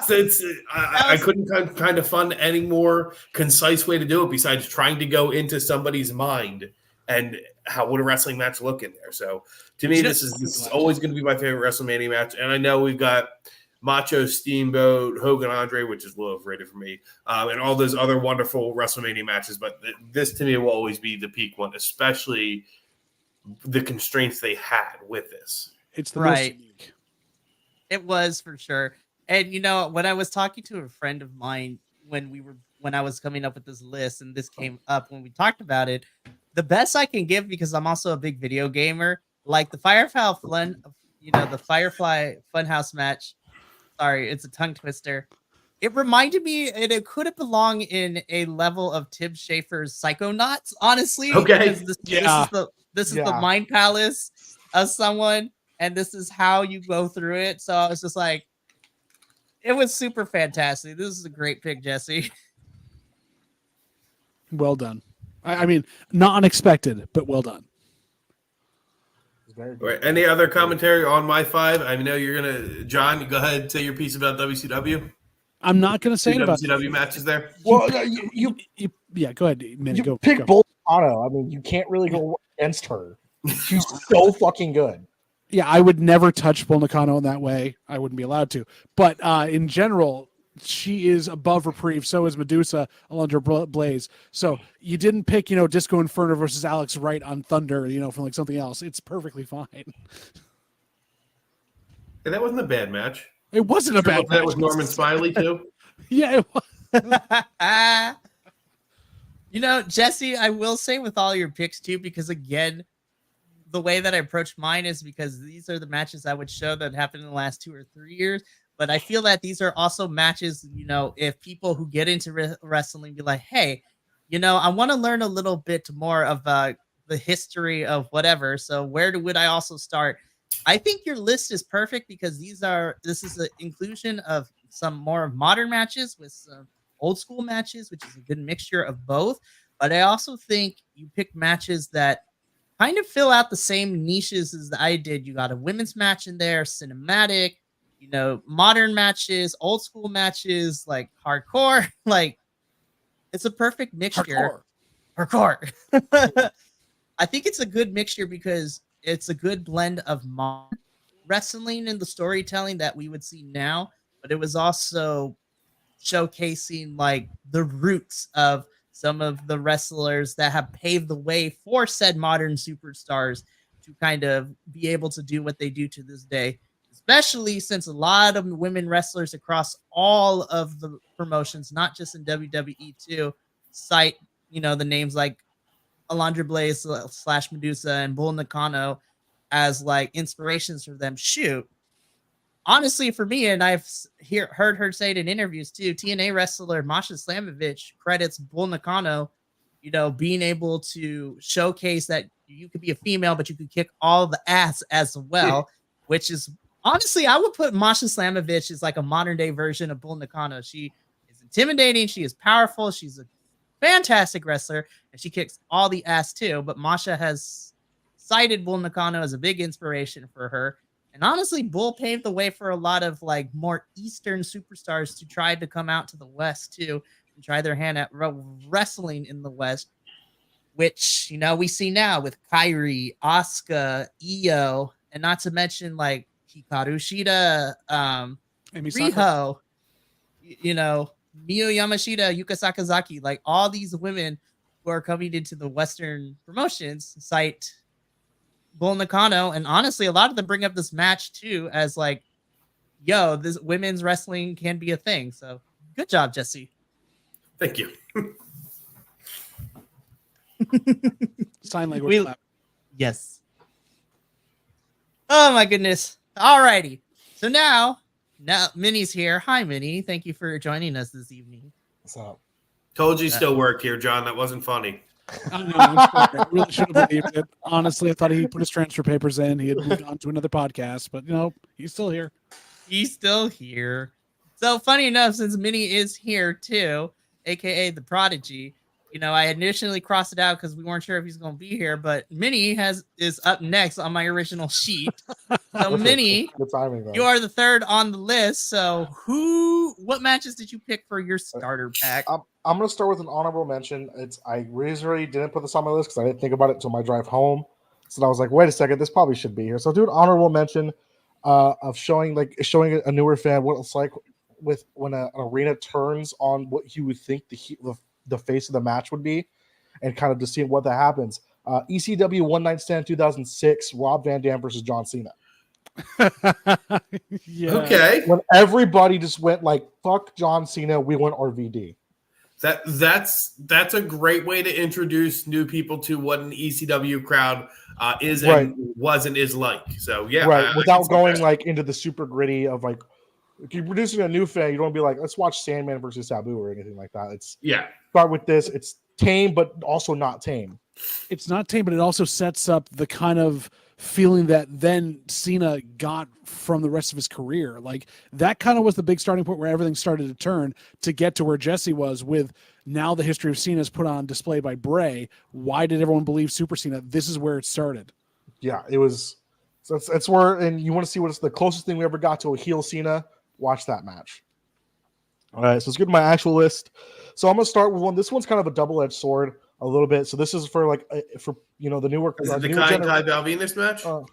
So I couldn't kind of find any more concise way to do it besides trying to go into somebody's mind and how would a wrestling match look in there. So to me, this is always going to be my favorite WrestleMania match. And I know we've got Macho, Steamboat, Hogan, Andre, which is a little overrated for me, and all those other wonderful WrestleMania matches. But this to me will always be the peak one, especially the constraints they had with this. It's the most unique. It was for sure. And when I was talking to a friend of mine when I was coming up with this list and this came up when we talked about it, the best I can give, because I'm also a big video gamer, like the Firefly Funhouse match. Sorry, it's a tongue twister. It reminded me, and it could have belonged in a level of Tim Schafer's Psychonauts, honestly. Okay. This is the mind palace of someone, and this is how you go through it. So I was just like, it was super fantastic. This is a great pick, Jesse. Well done. I mean, not unexpected, but well done. All right. Any other commentary on my five? I know you're gonna, John. Go ahead and say your piece about WCW. I'm not gonna say about WCW matches there. Well, yeah, go ahead, man. You pick Bolsonaro. I mean, you can't really go against her. She's so fucking good. Yeah, I would never touch Bull Nakano in that way. I wouldn't be allowed to. But in general, she is above reprieve. So is Medusa, Alundra Blaze. So you didn't pick, Disco Inferno versus Alex Wright on Thunder, from like something else. It's perfectly fine. And that wasn't a bad match. It wasn't a bad match. That was Norman Smiley too. Yeah, it was. Jesse, I will say with all your picks too, because again, the way that I approached mine is because these are the matches I would show that happened in the last 2 or 3 years. But I feel that these are also matches, if people who get into wrestling be like, hey, I want to learn a little bit more of the history of whatever. So where would I also start? I think your list is perfect because this is the inclusion of some more modern matches with some old school matches, which is a good mixture of both. But I also think you picked matches that kind of fill out the same niches as I did. You got a women's match in there, cinematic, modern matches, old school matches, like hardcore. Like, it's a perfect mixture. Hardcore. I think it's a good mixture because it's a good blend of modern wrestling and the storytelling that we would see now, but it was also showcasing like the roots of some of the wrestlers that have paved the way for said modern superstars to kind of be able to do what they do to this day, especially since a lot of women wrestlers across all of the promotions, not just in WWE too, cite, the names like Alundra Blaze / Medusa and Bull Nakano as like inspirations for them. Shoot. Honestly, for me, and I've heard her say it in interviews too, TNA wrestler Masha Slamovich credits Bull Nakano, being able to showcase that you could be a female, but you could kick all the ass as well, which is honestly, I would put Masha Slamovich as like a modern day version of Bull Nakano. She is intimidating. She is powerful. She's a fantastic wrestler, and she kicks all the ass too. But Masha has cited Bull Nakano as a big inspiration for her. And honestly, Bull paved the way for a lot of like more Eastern superstars to try to come out to the West too and try their hand at wrestling in the West, which, we see now with Kairi, Asuka, Io, and not to mention like Hikaru Shida, Riho, Miyu Yamashita, Yuka Sakazaki, like all these women who are coming into the Western promotions cite Bull Nakano, and honestly, a lot of them bring up this match too as like, yo, this women's wrestling can be a thing. So good job, Jesse. Thank you. Sign language clap. Yes. Oh my goodness. Alrighty. So now Minnie's here. Hi, Minnie. Thank you for joining us this evening. What's up? Told you still work here, John. That wasn't funny. I know, I'm sorry. I really should have believed it. Honestly, I thought he put his transfer papers in. He had moved on to another podcast, but he's still here. He's still here. So funny enough, since Minnie is here too, aka the Prodigy, I initially crossed it out because we weren't sure if he's going to be here, but Minnie is up next on my original sheet. So Minnie, you are the third on the list. So what matches did you pick for your starter pack? I'm going to start with an honorable mention. I really didn't put this on my list because I didn't think about it until my drive home. So I was like, wait a second, this probably should be here. So I'll do an honorable mention of showing a newer fan what it's like when an arena turns on what you would think the face of the match would be, and kind of just seeing what that happens. ECW One Night Stand 2006, Rob Van Dam versus John Cena. Yeah. Okay. When everybody just went like, fuck John Cena, we went RVD. That's a great way to introduce new people to what an ECW crowd is right. and was and is like. So yeah, right. Without going like into the super gritty of like, if you're producing a new fan, you don't be like, let's watch Sandman versus Sabu or anything like that. Start with this. It's tame, but also not tame. It's not tame, but it also sets up the kind of feeling that then Cena got from the rest of his career. Like that kind of was the big starting point where everything started to turn to get to where Jesse was with now the history of Cena is put on display by Bray. Why did everyone believe Super Cena? This is where it started. Yeah, it was. So it's where, and you want to see what's the closest thing we ever got to a heel Cena. Watch that match. All right, so let's get to my actual list. So I'm going to start with one. This one's kind of a double-edged sword a little bit. So this is for the newer. Is it the Kai Venus match? No,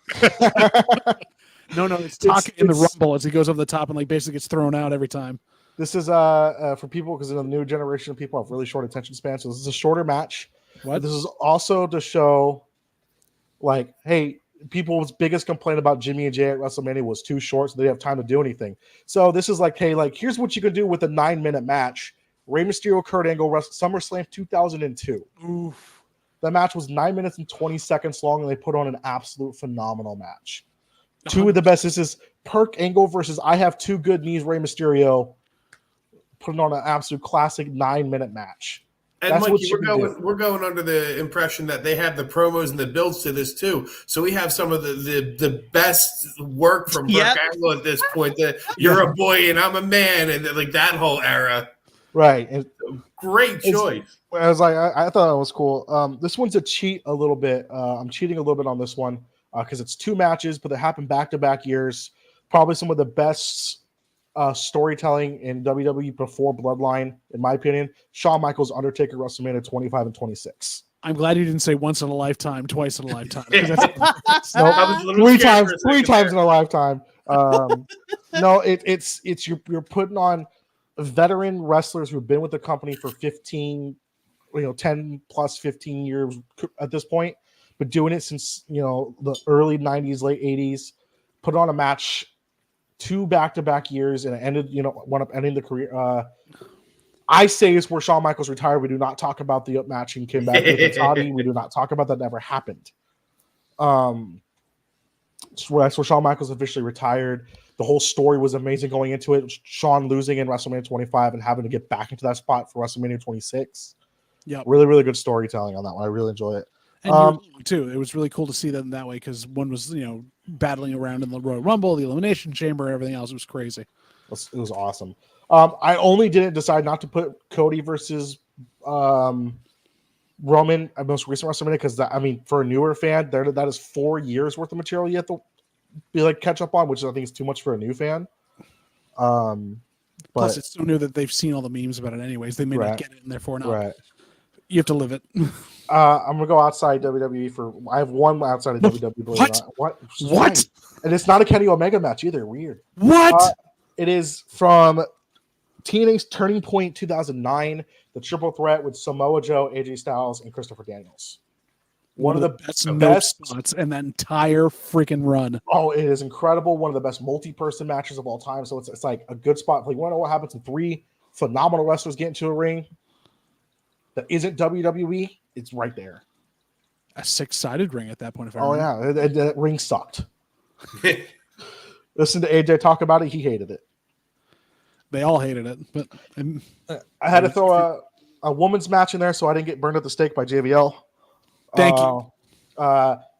it's Taka in the Rumble as he goes over the top and like basically gets thrown out every time. This is for people because the new generation of people have really short attention span. So this is a shorter match. What? This is also to show, like, hey, people's biggest complaint about Jimmy and Jay at WrestleMania was too short, so they didn't have time to do anything. So this is like, hey, like, here's what you can do with a 9-minute match. Rey Mysterio, Kurt Angle, SummerSlam 2002. Oof. That match was 9 minutes and 20 seconds long, and they put on an absolute phenomenal match. Two of the best. This is Perk Angle versus I Have Two Good Knees, Rey Mysterio, putting on an absolute classic 9-minute match. And Mikey, we're going under the impression that they have the promos and the builds to this too. So we have some of the best work from Perk Angle at this point. That you're a boy and I'm a man, and like that whole era. Right. And great choice. I was like, I thought that was cool. This one's a cheat a little bit. I'm cheating a little bit on this one because it's 2 matches, but they happen back-to-back years. Probably some of the best storytelling in WWE before Bloodline, in my opinion. Shawn Michaels, Undertaker, WrestleMania 25 and 26. I'm glad you didn't say once in a lifetime, twice in a lifetime. Three times in a lifetime. No, it's you're putting on veteran wrestlers who've been with the company for 15 10 plus 15 years at this point, but doing it since the early 90s, late 80s. Put on a match 2 back-to-back years, and it ended, wound up ending the career. I say it's where Shawn Michaels retired. We do not talk about the up match and came back with Toddy. We do not talk about that. Never happened. So that's where Shawn Michaels officially retired. The whole story was amazing going into it. Shawn losing in WrestleMania 25 and having to get back into that spot for WrestleMania 26. Yeah, really, really good storytelling on that one. I really enjoy it. And too, it was really cool to see them that way because one was battling around in the Royal Rumble, the Elimination Chamber, everything else. It was crazy. It was awesome. I only didn't decide not to put Cody versus Roman at most recent WrestleMania because for a newer fan, that is 4 years worth of material you have to catch up on, which I think is too much for a new fan. Plus, it's so new that they've seen all the memes about it anyways. They may not get it, and therefore not. Right. You have to live it. I'm gonna go outside WWE I have one outside of WWE. What? And it's not a Kenny Omega match either. Weird. What? It is from TNA's Turning Point 2009, the triple threat with Samoa Joe, AJ Styles, and Christopher Daniels. One of the best spots in that entire freaking run. Oh, it is incredible. One of the best multi-person matches of all time. So it's like a good spot. Like, you want to know what happens when 3 phenomenal wrestlers get into a ring that isn't WWE? It's right there. A 6-sided ring at that point. That ring sucked. Listen to AJ talk about it. He hated it. They all hated it. But I had to throw a woman's match in there so I didn't get burned at the stake by JVL. Thank you.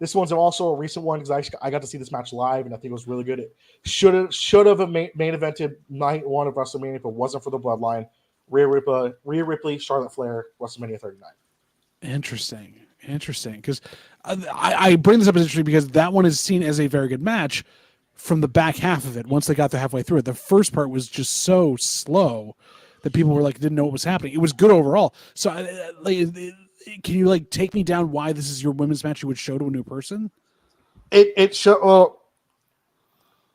This one's also a recent one because I got to see this match live and I think it was really good. It should have main evented night 1 of WrestleMania if it wasn't for the Bloodline. Rhea Ripley, Charlotte Flair, WrestleMania 39. Interesting. Because I bring this up as interesting because that one is seen as a very good match from the back half of it. Once they got the halfway through it, the first part was just so slow that people were didn't know what was happening. It was good overall. So can you take me down why this is your women's match you would show to a new person? It showed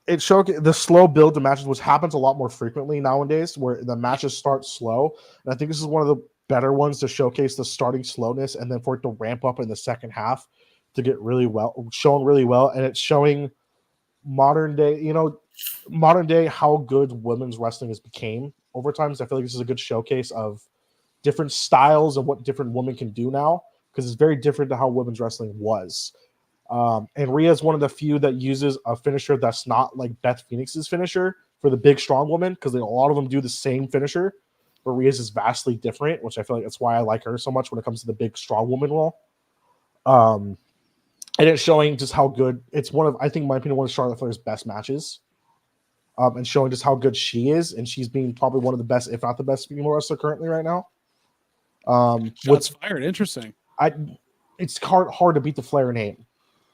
the slow build to matches, which happens a lot more frequently nowadays, where the matches start slow. And I think this is one of the better ones to showcase the starting slowness and then for it to ramp up in the second half to get shown really well. And it's showing modern day how good women's wrestling has became over time. So I feel like this is a good showcase of different styles of what different women can do now, because it's very different to how women's wrestling was. And Rhea is one of the few that uses a finisher that's not like Beth Phoenix's finisher for the big strong woman, because a lot of them do the same finisher, but Rhea's is vastly different, which I feel like that's why I like her so much when it comes to the big strong woman role. And it's showing just how good it's I think in my opinion, one of Charlotte Flair's best matches. And showing just how good she is, and she's being probably one of the best, if not the best female wrestler currently right now. Shots fired. Interesting. It's hard to beat the Flair name,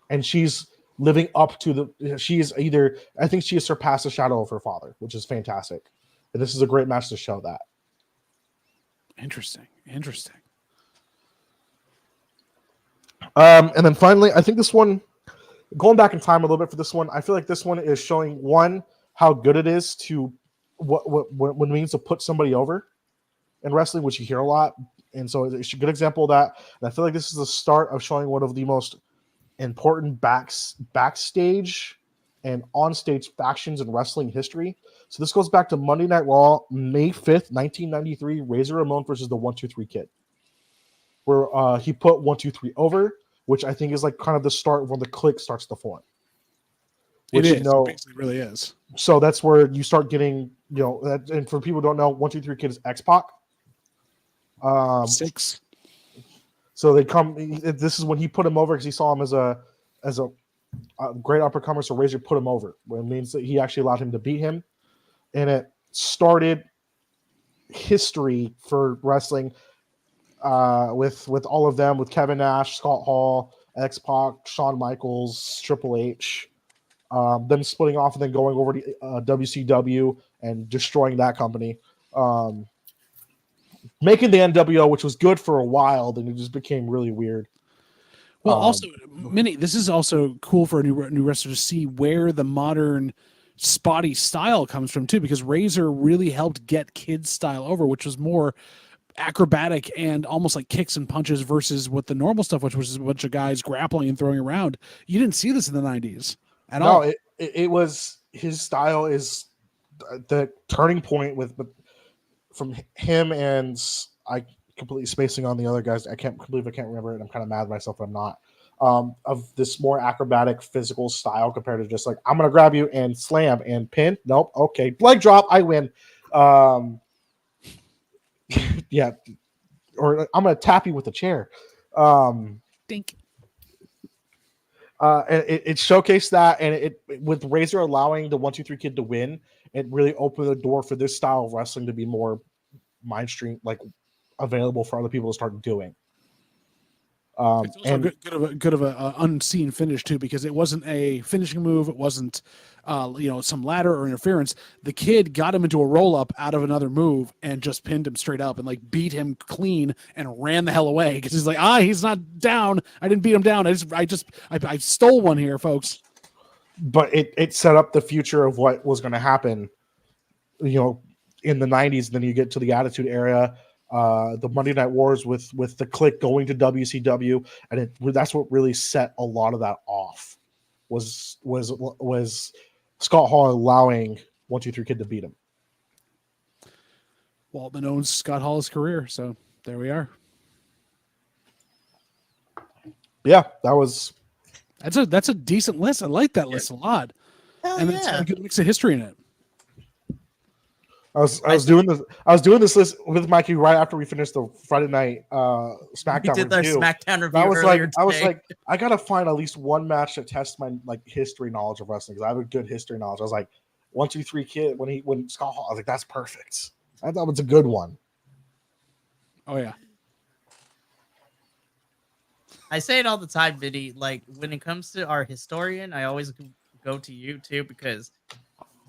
and she's living up to I think she has surpassed the shadow of her father, which is fantastic. And this is a great match to show that. Interesting. And then finally, I think this one, going back in time a little bit for this one, I feel like this one is showing how good it is to what it means to put somebody over in wrestling, which you hear a lot. And so it's a good example of that. And I feel like this is the start of showing one of the most important backstage and onstage factions in wrestling history. So this goes back to Monday Night Raw, May 5th, 1993, Razor Ramon versus the 1-2-3 Kid, where he put 1-2-3 over, which I think is kind of the start when the clique starts to form. Which, it basically really is. So that's where you start getting, that, and for people who don't know, 1-2-3 Kid is X-Pac. 6. So they come. This is when he put him over because he saw him as a great uppercomer. So Razor put him over, which means that he actually allowed him to beat him, and it started history for wrestling with all of them, with Kevin Nash, Scott Hall, X-Pac, Shawn Michaels, Triple H. Them splitting off and then going over to WCW and destroying that company. Making the NWO, which was good for a while, then it just became really weird. Well, also, Minnie, this is also cool for a new wrestler to see where the modern spotty style comes from too, because Razor really helped get Kid's style over, which was more acrobatic and almost like kicks and punches versus what the normal stuff, which was a bunch of guys grappling and throwing around. You didn't see this in the 90s at all. No, it was his style is the turning point from him, and I completely spacing on the other guys. I can't remember it. I'm kind of mad at myself, but I'm not. Of this more acrobatic physical style compared to just like, I'm going to grab you and slam and pin. Nope. Okay. Leg drop. I win. Yeah. Or I'm going to tap you with a chair. Dink. And it showcased that, and it with Razor allowing the 1-2-3 Kid to win, it really opened the door for this style of wrestling to be more mainstream, like available for other people to start doing. It's also good of a unseen finish too, because it wasn't a finishing move. It wasn't, some ladder or interference. The Kid got him into a roll up out of another move and just pinned him straight up and like beat him clean and ran the hell away because he's like, he's not down. I didn't beat him down. I stole one here, folks. But it set up the future of what was going to happen, in the 90s. Then you get to the Attitude Era. The Monday Night Wars with the Click going to WCW, and that's what really set a lot of that off. Was Scott Hall allowing 1-2-3 Kid to beat him? Waltman owns Scott Hall's career, so there we are. Yeah, that's a decent list. I like that list a lot, and it's got a good mix of history in it. I was doing this list with Mikey right after we finished the Friday night SmackDown review. We did our SmackDown review. I was like, I gotta find at least one match that tests my history knowledge of wrestling, because I have a good history knowledge. I was like, 1-2-3 Kid when Scott Hall. I was like, that's perfect. I thought it was a good one. Oh yeah. I say it all the time, Vinny. Like, when it comes to our historian, I always go to you too, because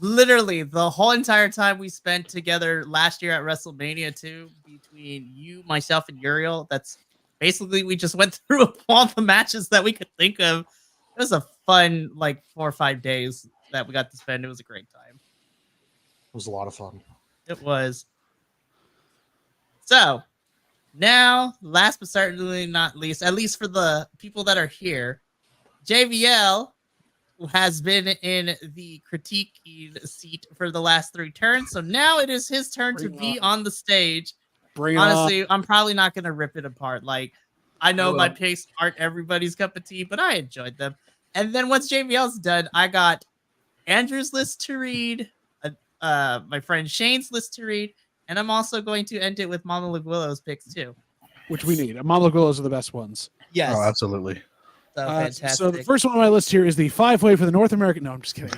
literally the whole entire time we spent together last year at WrestleMania 2, between you, myself, and Uriel, that's basically, we just went through all the matches that we could think of. It was a fun 4 or 5 days that we got to spend. It was a great time. It was a lot of fun. It was. So now, last but certainly not least, at least for the people that are here, JVL has been in the critiquing seat for the last 3 turns. So now it is his turn to be on the stage. Honestly, I'm probably not going to rip it apart. I know my picks aren't everybody's cup of tea, but I enjoyed them. And then once JVL's done, I got Andrew's list to read, my friend Shane's list to read, and I'm also going to end it with Mama Laguillo's picks too. Which we need. Mama Laguillo's are the best ones. Yes. Oh, absolutely. So fantastic. So the first one on my list here is the 5-way for the North American. No, I'm just kidding.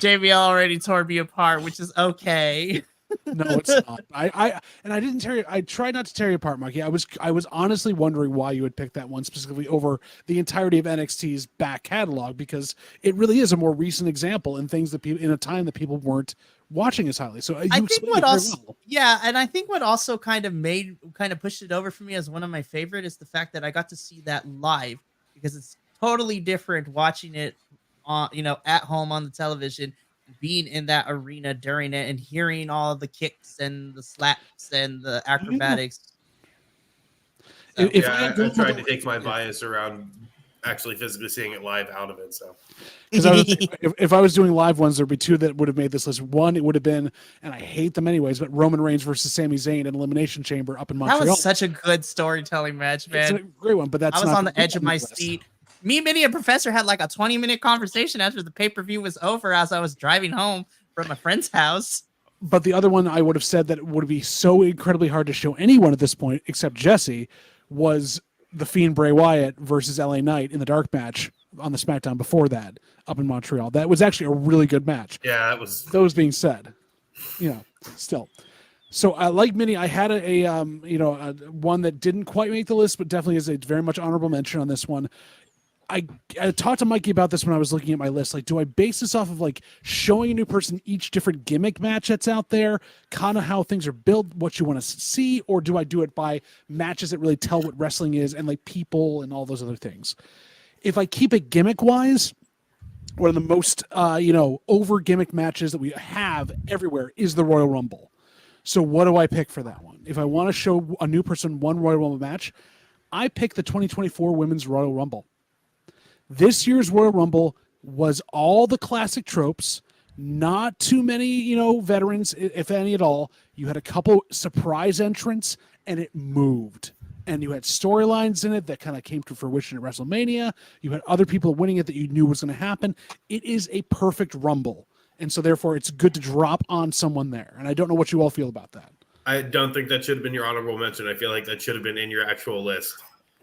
JBL already tore me apart, which is okay. No, it's not. I didn't tear you. I tried not to tear you apart, Mikey. I was honestly wondering why you would pick that one specifically over the entirety of NXT's back catalog, because it really is a more recent example in things that people in a time that people weren't watching as highly. So I think what also, and I think what also kind of pushed it over for me as one of my favorite is the fact that I got to see that live, because it's totally different watching it on, at home on the television, being in that arena during it and hearing all the kicks and the slaps and the acrobatics. So, I tried to take my bias around actually physically seeing it live out of it. So if I was doing live ones, there'd be 2 that would have made this list. One, it would have been, and I hate them anyways, but Roman Reigns versus Sami Zayn in Elimination Chamber up in Montreal. That was such a good storytelling match, man. It's a great one, but I was on the edge of my seat. Me, Minnie, and Professor had a 20-minute conversation after the pay-per-view was over as I was driving home from a friend's house. But the other one I would have said that would be so incredibly hard to show anyone at this point, except Jesse, was The Fiend Bray Wyatt versus LA Knight in the dark match on the SmackDown before that up in Montreal. That was actually a really good match. Yeah, that was. Those being said, still. So like Minnie, I had a one that didn't quite make the list, but definitely is a very much honorable mention on this one. I talked to Mikey about this when I was looking at my list. Do I base this off of showing a new person each different gimmick match that's out there, kind of how things are built, what you want to see, or do I do it by matches that really tell what wrestling is and people and all those other things? If I keep it gimmick wise, one of the most over gimmick matches that we have everywhere is the Royal Rumble. So what do I pick for that one? If I want to show a new person one Royal Rumble match, I pick the 2024 Women's Royal Rumble. This year's Royal Rumble was all the classic tropes, not too many, veterans, if any at all. You had a couple surprise entrants, and it moved. And you had storylines in it that kind of came to fruition at WrestleMania. You had other people winning it that you knew was going to happen. It is a perfect Rumble. And so, therefore, it's good to drop on someone there. And I don't know what you all feel about that. I don't think that should have been your honorable mention. I feel like that should have been in your actual list.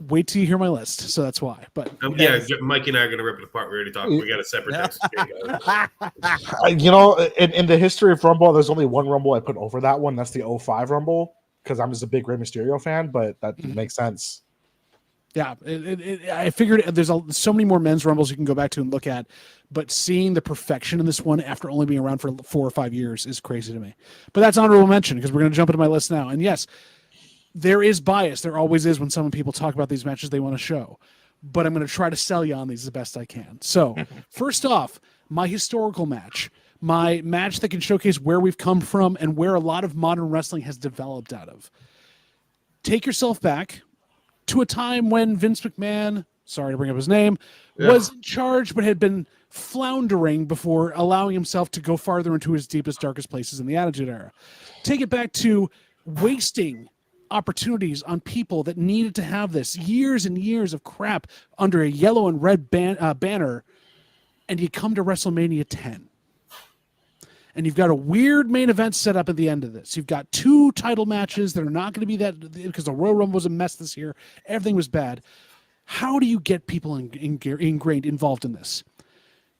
Wait till you hear my list. So that's why. But Mikey and I are going to rip it apart. We already talked. We got a separate text. In the history of Rumble, there's only one Rumble I put over that one. That's the 05 Rumble, because I'm just a big Rey Mysterio fan, but that makes sense. Yeah, I figured there's so many more men's Rumbles you can go back to and look at, but seeing the perfection in this one after only being around for 4 or 5 years is crazy to me. But that's honorable mention, because we're going to jump into my list now. And yes, there is bias. There always is when some people talk about these matches they want to show. But I'm going to try to sell you on these the best I can. So first off, my historical match. My match that can showcase where we've come from and where a lot of modern wrestling has developed out of. Take yourself back to a time when Vince McMahon, sorry to bring up his name, was in charge but had been floundering before allowing himself to go farther into his deepest, darkest places in the Attitude Era. Take it back to wasting opportunities on people that needed to have this. Years and years of crap under a yellow and red banner, and you come to WrestleMania 10. And you've got a weird main event set up at the end of this. You've got 2 title matches that are not going to be that, because the Royal Rumble was a mess this year. Everything was bad. How do you get people ingrained, involved in this?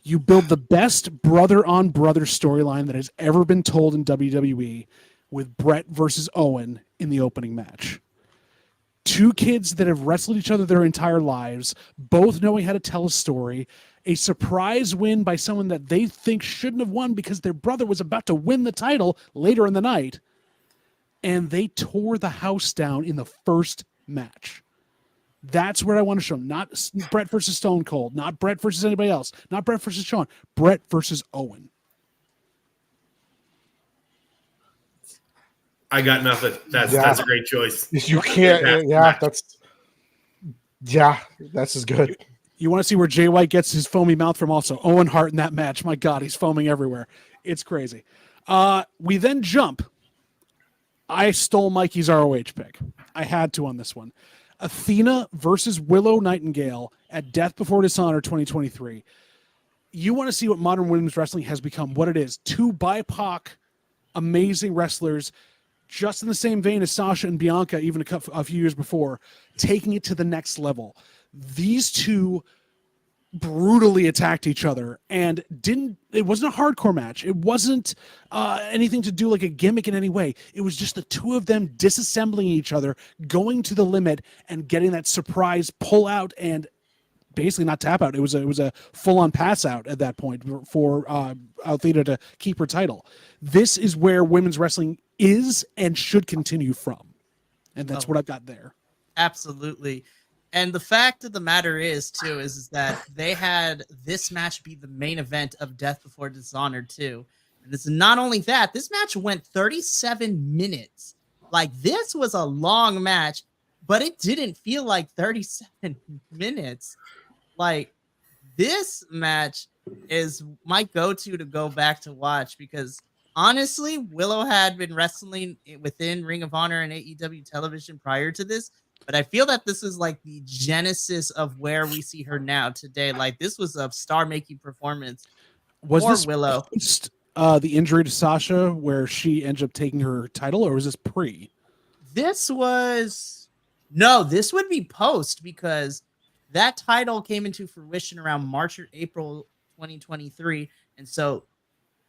You build the best brother-on-brother storyline that has ever been told in WWE with Brett versus Owen in the opening match. 2 kids that have wrestled each other their entire lives, both knowing how to tell a story. A surprise win by someone that they think shouldn't have won because their brother was about to win the title later in the night. And they tore the house down in the first match. That's where I want to show them. Not Brett versus Stone Cold. Not Brett versus anybody else. Not Brett versus Shawn. Brett versus Owen. I got nothing. That's a great choice. You can't. That's as good. You want to see where Jay White gets his foamy mouth from? Also, Owen Hart in that match. My God, he's foaming everywhere. It's crazy. We then jump. I stole Mikey's ROH pick. I had to on this one. Athena versus Willow Nightingale at Death Before Dishonor 2023. You want to see what modern women's wrestling has become, what it is. 2 BIPOC amazing wrestlers, just in the same vein as Sasha and Bianca, even a few years before, taking it to the next level. These 2 brutally attacked each other, and it wasn't a hardcore match. It wasn't anything to do like a gimmick in any way. It was just the 2 of them disassembling each other, going to the limit, and getting that surprise pull out and basically not tap out. It was a full-on pass out at that point for Athena to keep her title. This is where women's wrestling is and should continue from, and that's what I've got there. Absolutely. And the fact of the matter is that they had this match be the main event of Death Before Dishonor too. And it's not only that, this match went 37 minutes. Like, this was a long match, but it didn't feel like 37 minutes. Like, this match is my go-to to go back to watch, because honestly, Willow had been wrestling within Ring of Honor and AEW television prior to this. But I feel that this is like the genesis of where we see her now today. Like, this was a star-making performance for Willow. Post, the injury to Sasha, where she ended up taking her title, or was this pre? This would be post, because that title came into fruition around March or April 2023. And so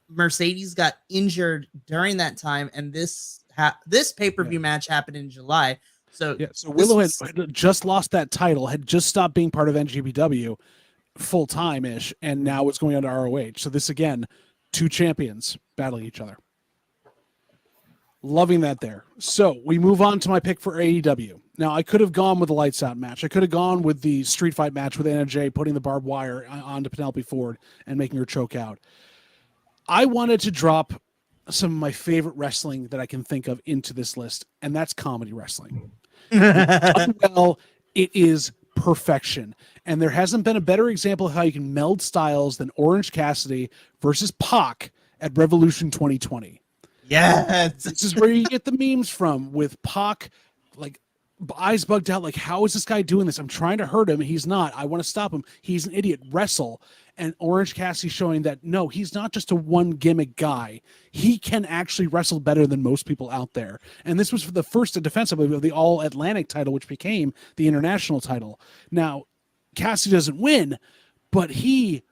Mercedes got injured during that time, and this pay-per-view match happened in July. So Willow had just lost that title, had just stopped being part of NGPW full-time-ish, and now it's going on to ROH. So this, again, 2 champions battling each other. Loving that there. So we move on to my pick for AEW. Now, I could have gone with the lights out match. I could have gone with the street fight match with Anna Jay putting the barbed wire onto Penelope Ford and making her choke out. I wanted to drop some of my favorite wrestling that I can think of into this list, and that's comedy wrestling. Well, it is perfection. And there hasn't been a better example of how you can meld styles than Orange Cassidy versus Pac at Revolution 2020. Yes. This is where you get the memes from, with Pac, like, eyes bugged out, like, how is this guy doing this? I'm trying to hurt him. He's not. I want to stop him. He's an idiot. Wrestle. And Orange Cassidy showing that, no, he's not just a one gimmick guy. He can actually wrestle better than most people out there. And this was for the first defense, I believe, of the All-Atlantic title, which became the international title. Now, Cassidy doesn't win, but he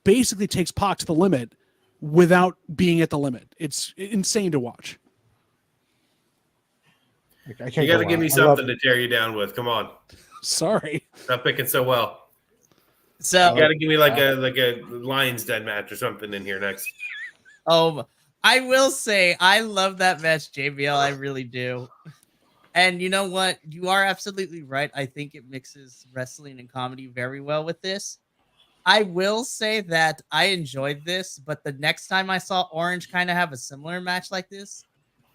basically takes Pac to the limit without being at the limit. It's insane to watch. You got to give me something to tear you down with. Come on. Sorry. Stop picking so well. So you got to give me like a Lions Den match or something in here next. I will say I love that match, JBL. I really do. And you know what? You are absolutely right. I think it mixes wrestling and comedy very well with this. I will say that I enjoyed this, but the next time I saw Orange kind of have a similar match like this,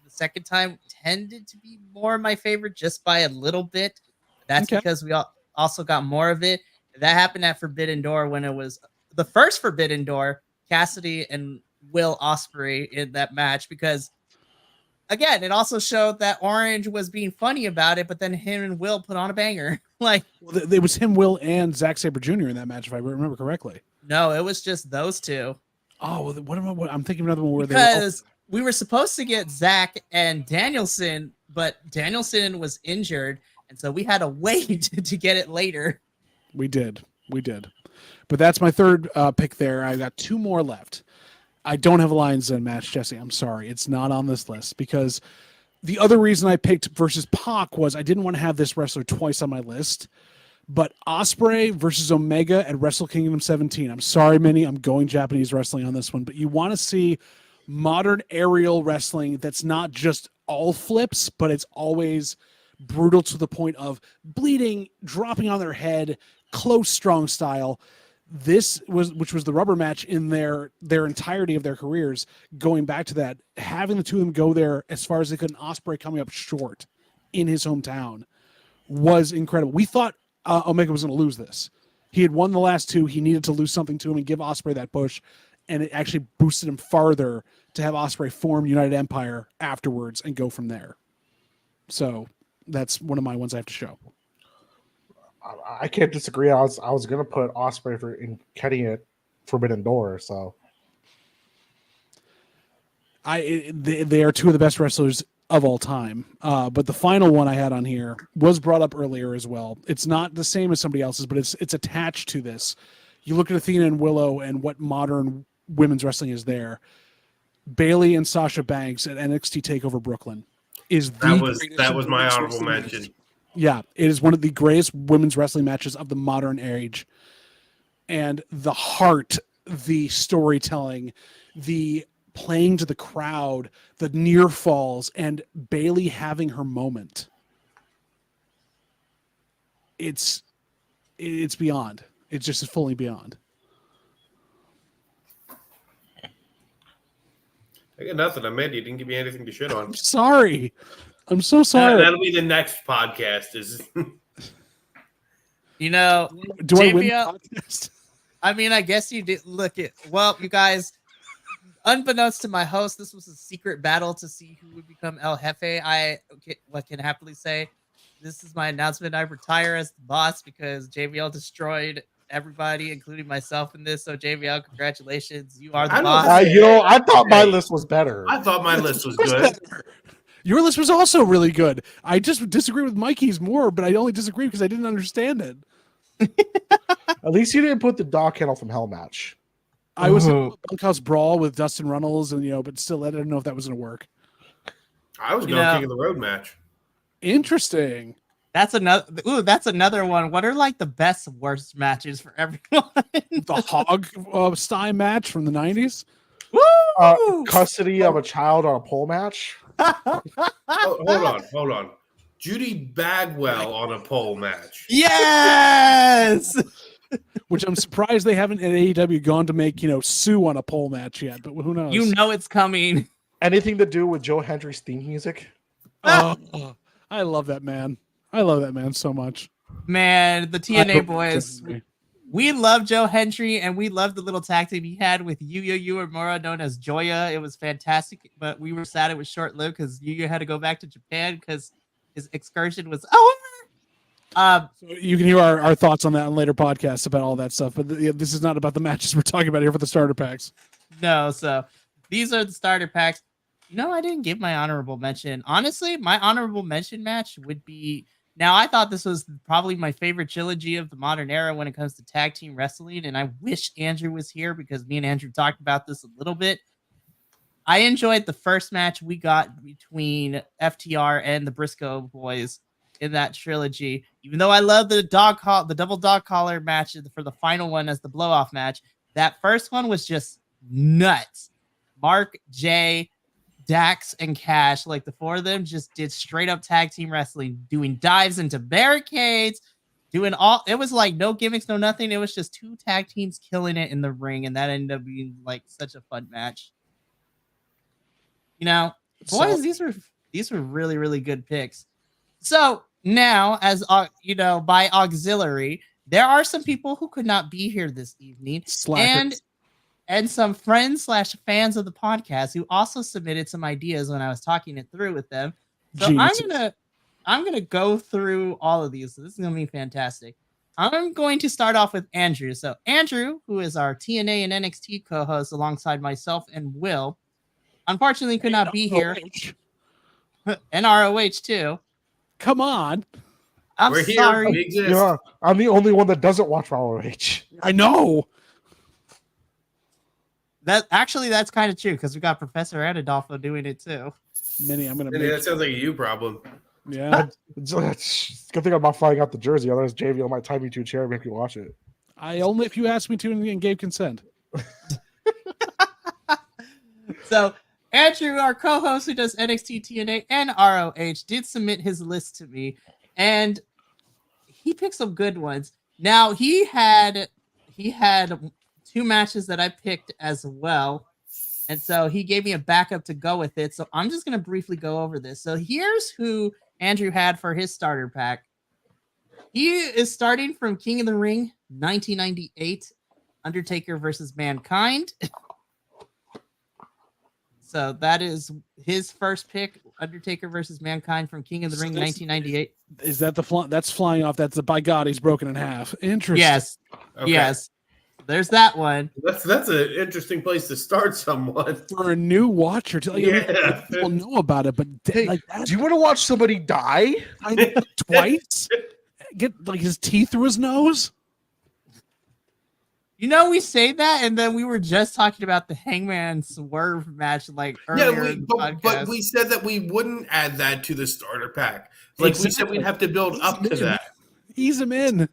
the second time tended to be more my favorite just by a little bit. That's because we also got more of it. That happened at Forbidden Door when it was the first Forbidden Door, Cassidy and Will Ospreay in that match, because again, it also showed that Orange was being funny about it, but then him and Will put on a banger. Like, well, it was him, Will, and Zack Sabre Jr. in that match, if I remember correctly. No, it was just those two. Oh, well, I'm thinking of another one where because we were supposed to get Zack and Danielson, but Danielson was injured, and so we had to wait to get it later. We did. But that's my third pick there. I got two more left. I don't have a Lions Den match, Jesse. I'm sorry. It's not on this list, because the other reason I picked versus Pac was I didn't want to have this wrestler twice on my list. But Ospreay versus Omega at Wrestle Kingdom 17. I'm sorry, Minnie. I'm going Japanese wrestling on this one. But you want to see modern aerial wrestling that's not just all flips, but it's always brutal to the point of bleeding, dropping on their head, close, strong style. Which was the rubber match in their entirety of their careers, going back to that, having the two of them go there as far as they could, and Ospreay coming up short in his hometown was incredible. We thought Omega was going to lose this. He had won the last two. He needed to lose something to him and give Ospreay that push, and it actually boosted him farther to have Ospreay form United Empire afterwards and go from there. So that's one of my ones I have to show. I can't disagree. I was gonna put Ospreay in Kenny at Forbidden Door. So they are two of the best wrestlers of all time. But the final one I had on here was brought up earlier as well. It's not the same as somebody else's, but it's attached to this. You look at Athena and Willow and what modern women's wrestling is there. Bayley and Sasha Banks at NXT TakeOver Brooklyn that was my honorable mention. Yeah, it is one of the greatest women's wrestling matches of the modern age. And the heart, the storytelling, the playing to the crowd, the near falls, and Bayley having her moment. It's beyond. It's just fully beyond. I got nothing. I'm mad you didn't give me anything to shit on. I'm sorry. I'm so sorry. That'll be the next podcast. You know, do I win the podcast? I mean, I guess you did. Look at you guys. Unbeknownst to my host, this was a secret battle to see who would become El Jefe. I can happily say this is my announcement. I retire as the boss because JBL destroyed everybody, including myself, in this. So JBL, congratulations. You are the boss. I thought my list was better. I thought my list was good. Your list was also really good. I just disagree with Mikey's more, but I only disagree because I didn't understand it. At least you didn't put the Dog Kennel from Hell match. I was in Bunkhouse Brawl with Dustin Runnels, and but still, I didn't know if that was going to work. I was going King of the Road match. Interesting. That's another one. What are like the best worst matches for everyone? The Hog Stein match from the 90s. Custody of a child on a pole match. Hold on. Judy Bagwell on a pole match. Yes. Which I'm surprised they haven't at AEW gone to make Sue on a pole match yet, but who knows? You know it's coming. anything to do with Joe Hendry's theme music. Oh, I love that man. I love that man so much. Man, the TNA boys. Joe Hendry. We love Joe Hendry, and we love the little tag team he had with Yuya Uemura, known as Joya. It was fantastic, but we were sad it was short-lived because Yuya had to go back to Japan because his excursion was over. So you can hear our thoughts on that in later podcasts about all that stuff, but this is not about the matches we're talking about here for the starter packs. No, so these are the starter packs. I didn't give my honorable mention. Honestly, my honorable mention match would be... Now, I thought this was probably my favorite trilogy of the modern era when it comes to tag team wrestling, and I wish Andrew was here because me and Andrew talked about this a little bit. I enjoyed the first match we got between FTR and the Briscoe boys in that trilogy. Even though I love the double dog collar match for the final one as the blow-off match, that first one was just nuts. Mark, Jay, Dax, and Cash, like the four of them just did straight up tag team wrestling, doing dives into barricades, it was like no gimmicks, no nothing. It was just two tag teams killing it in the ring, and that ended up being like such a fun match. Boys, these were really, really good picks. So now, as by auxiliary, there are some people who could not be here this evening. Slackers. And some friends / fans of the podcast who also submitted some ideas when I was talking it through with them. So Geniuses. I'm gonna go through all of these. So this is gonna be fantastic. I'm going to start off with Andrew. So Andrew, who is our TNA and NXT co-host alongside myself and Will, unfortunately could not be here. And ROH too. Come on. We're sorry. Here. We exist. Yeah, I'm the only one that doesn't watch ROH. I know. That's kind of true because we got Professor Adolfo doing it too. Minnie, I'm gonna. That sounds like a you problem. Yeah. Good thing I'm not flying out the jersey. Otherwise, JV might tie me to a chair and make me watch it. I only if you asked me to and gave consent. So Andrew, our co-host who does NXT, TNA, and ROH, did submit his list to me, and he picked some good ones. Now he had 2 matches that I picked as well. And so he gave me a backup to go with it. So I'm just going to briefly go over this. So here's who Andrew had for his starter pack. He is starting from King of the Ring, 1998, Undertaker versus Mankind. So that is his first pick, Undertaker versus Mankind from King of the Ring, 1998. Is that that's flying off? That's the by God, he's broken in half. Interesting. Yes. Okay. Yes. There's that one. That's an interesting place to start someone. For a new watcher, people know about it, but Hey, like that, do you want to watch somebody die? twice? Get like his teeth through his nose? We say that, and then we were just talking about the Hangman Swerve match like earlier in the podcast. But we said that we wouldn't add that to the starter pack. Like we said, we'd have to build up to that. Ease him in.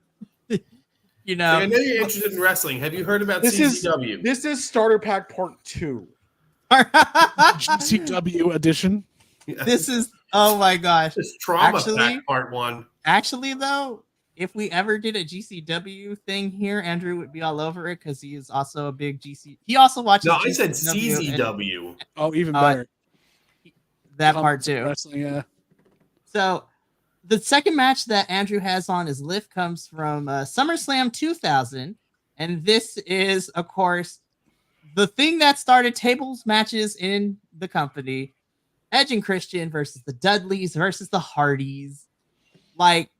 I know you're interested in wrestling. Have you heard about CZW? This is starter pack part 2. GCW edition. This is, oh my gosh. This is trauma pack part 1. Actually, though, if we ever did a GCW thing here, Andrew would be all over it because he is also a big GC. He also watches. No, I said GCW CZW. Oh, even better. That part too. Wrestling, yeah. So the second match that Andrew has on his list comes from SummerSlam 2000. And this is, of course, the thing that started tables matches in the company. Edge and Christian versus the Dudleys versus the Hardys. Like,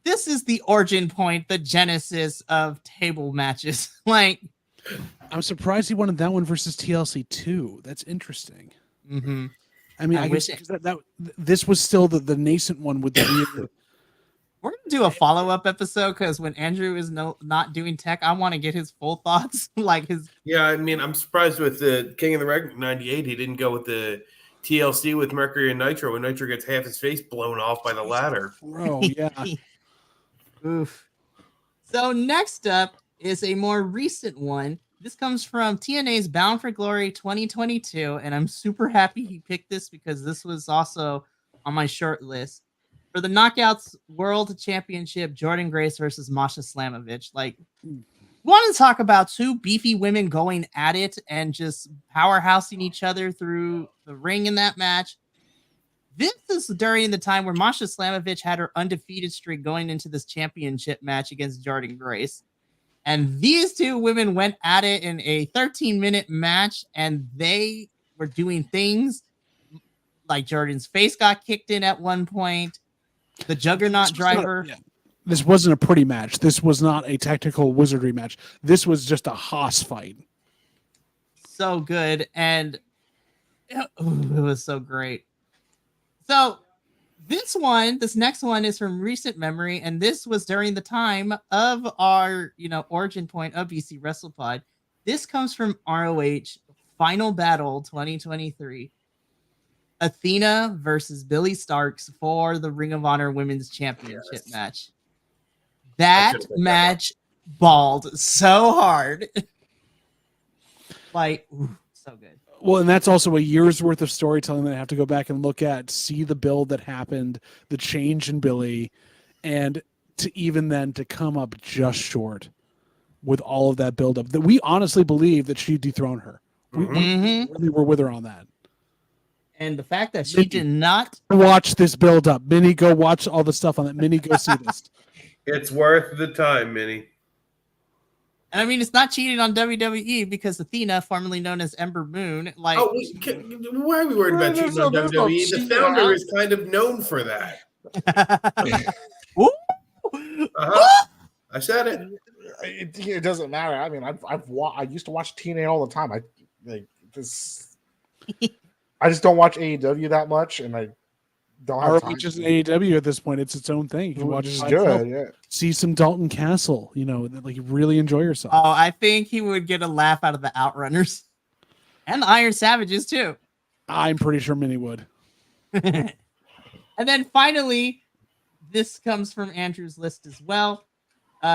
this is the origin point, the genesis of table matches. Like, I'm surprised he wanted that one versus TLC 2. That's interesting. Mm-hmm. I mean, I wish this was still the nascent one with the. We're gonna do a follow-up episode because when Andrew is not doing tech, I want to get his full thoughts. Like his. Yeah, I mean, I'm surprised with the King of the Ring 98. He didn't go with the TLC with Mercury and Nitro when Nitro gets half his face blown off by the ladder. Bro, yeah. Oof. So next up is a more recent one. This comes from TNA's Bound for Glory 2022, and I'm super happy he picked this because this was also on my short list. For the Knockouts World Championship, Jordan Grace versus Masha Slamovich. Like, We want to talk about two beefy women going at it and just powerhousing each other through the ring in that match. This is during the time where Masha Slamovich had her undefeated streak going into this championship match against Jordynne Grace. And these two women went at it in a 13-minute match, and they were doing things like Jordynne's face got kicked in at one point. The Juggernaut driver. This wasn't a pretty match. This was not a technical wizardry match. This was just a Haas fight. So good. And it was so great. So this next one is from recent memory. And this was during the time of our, origin point of BC WrestlePod. This comes from ROH Final Battle 2023. Athena versus Billy Starks for the Ring of Honor Women's Championship match. That match balled so hard. So good. Well, and that's also a year's worth of storytelling that I have to go back and look at, see the build that happened, the change in Billy, and to come up just short with all of that build up. That we honestly believe that she dethroned her. We really were with her on that. And the fact that she did not watch this build up. Minnie, go watch all the stuff on that. Minnie, go see this. It's worth the time, Minnie. And I mean, it's not cheating on WWE because Athena, formerly known as Ember Moon, why are we worried about cheating on WWE? The founder is kind of known for that. I said it. It doesn't matter. I mean, I used to watch TNA all the time. I just don't watch AEW that much, and I don't have time. Just AEW at this point. It's its own thing. You can watch it. Good, yeah. See some Dalton Castle. Really enjoy yourself. Oh, I think he would get a laugh out of the Outrunners and the Iron Savages too. I'm pretty sure Minnie would. And then finally, this comes from Andrew's list as well.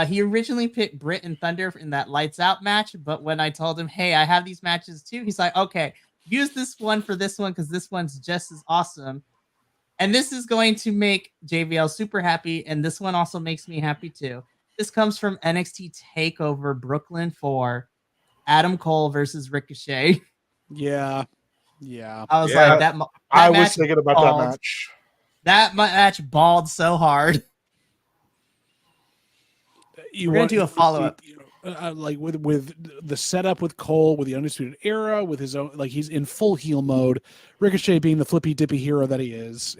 He originally picked Britt and Thunder in that Lights Out match, but when I told him, hey, I have these matches too, he's like, okay, use this one for this one because this one's just as awesome. And this is going to make JVL super happy, and this one also makes me happy too. This comes from NXT TakeOver Brooklyn 4, Adam Cole versus Ricochet. Yeah. I was like, that I was thinking about that match. That match balled so hard. We're going to do a follow-up. With the setup with Cole, with the Undisputed Era, with his own, he's in full heel mode. Ricochet being the flippy dippy hero that he is,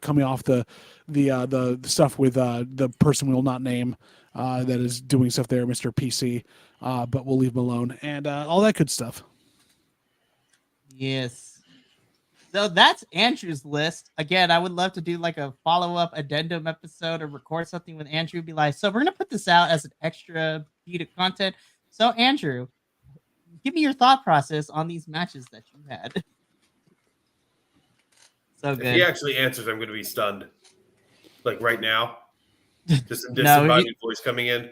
coming off the stuff with the person we will not name that is doing stuff there, Mr. PC, but we'll leave him alone, and all that good stuff. Yes. So that's Andrew's list. Again, I would love to do a follow-up addendum episode or record something with Andrew. Be like, so we're going to put this out as an extra feed of content. So Andrew, give me your thought process on these matches that you had. So good. If he actually answers, I'm going to be stunned. Right now. Just a disembodied voice coming in.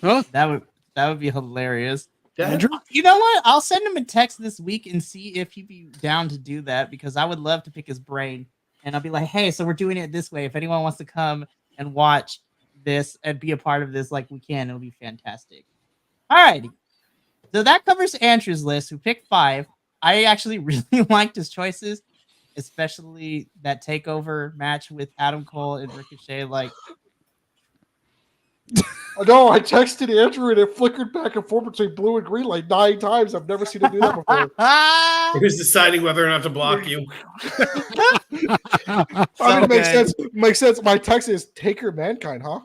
Huh? That would be hilarious. Andrew? You know what? I'll send him a text this week and see if he'd be down to do that because I would love to pick his brain. And I'll be like, hey, so we're doing it this way. If anyone wants to come and watch this and be a part of this, we can, it'll be fantastic. All righty. So that covers Andrew's list, who picked 5. I actually really liked his choices, especially that takeover match with Adam Cole and Ricochet. No, I texted Andrew and it flickered back and forth between blue and green 9 times. I've never seen him do that before. He was deciding whether or not to block you. It makes sense. Makes sense. My text is Taker Mankind, huh?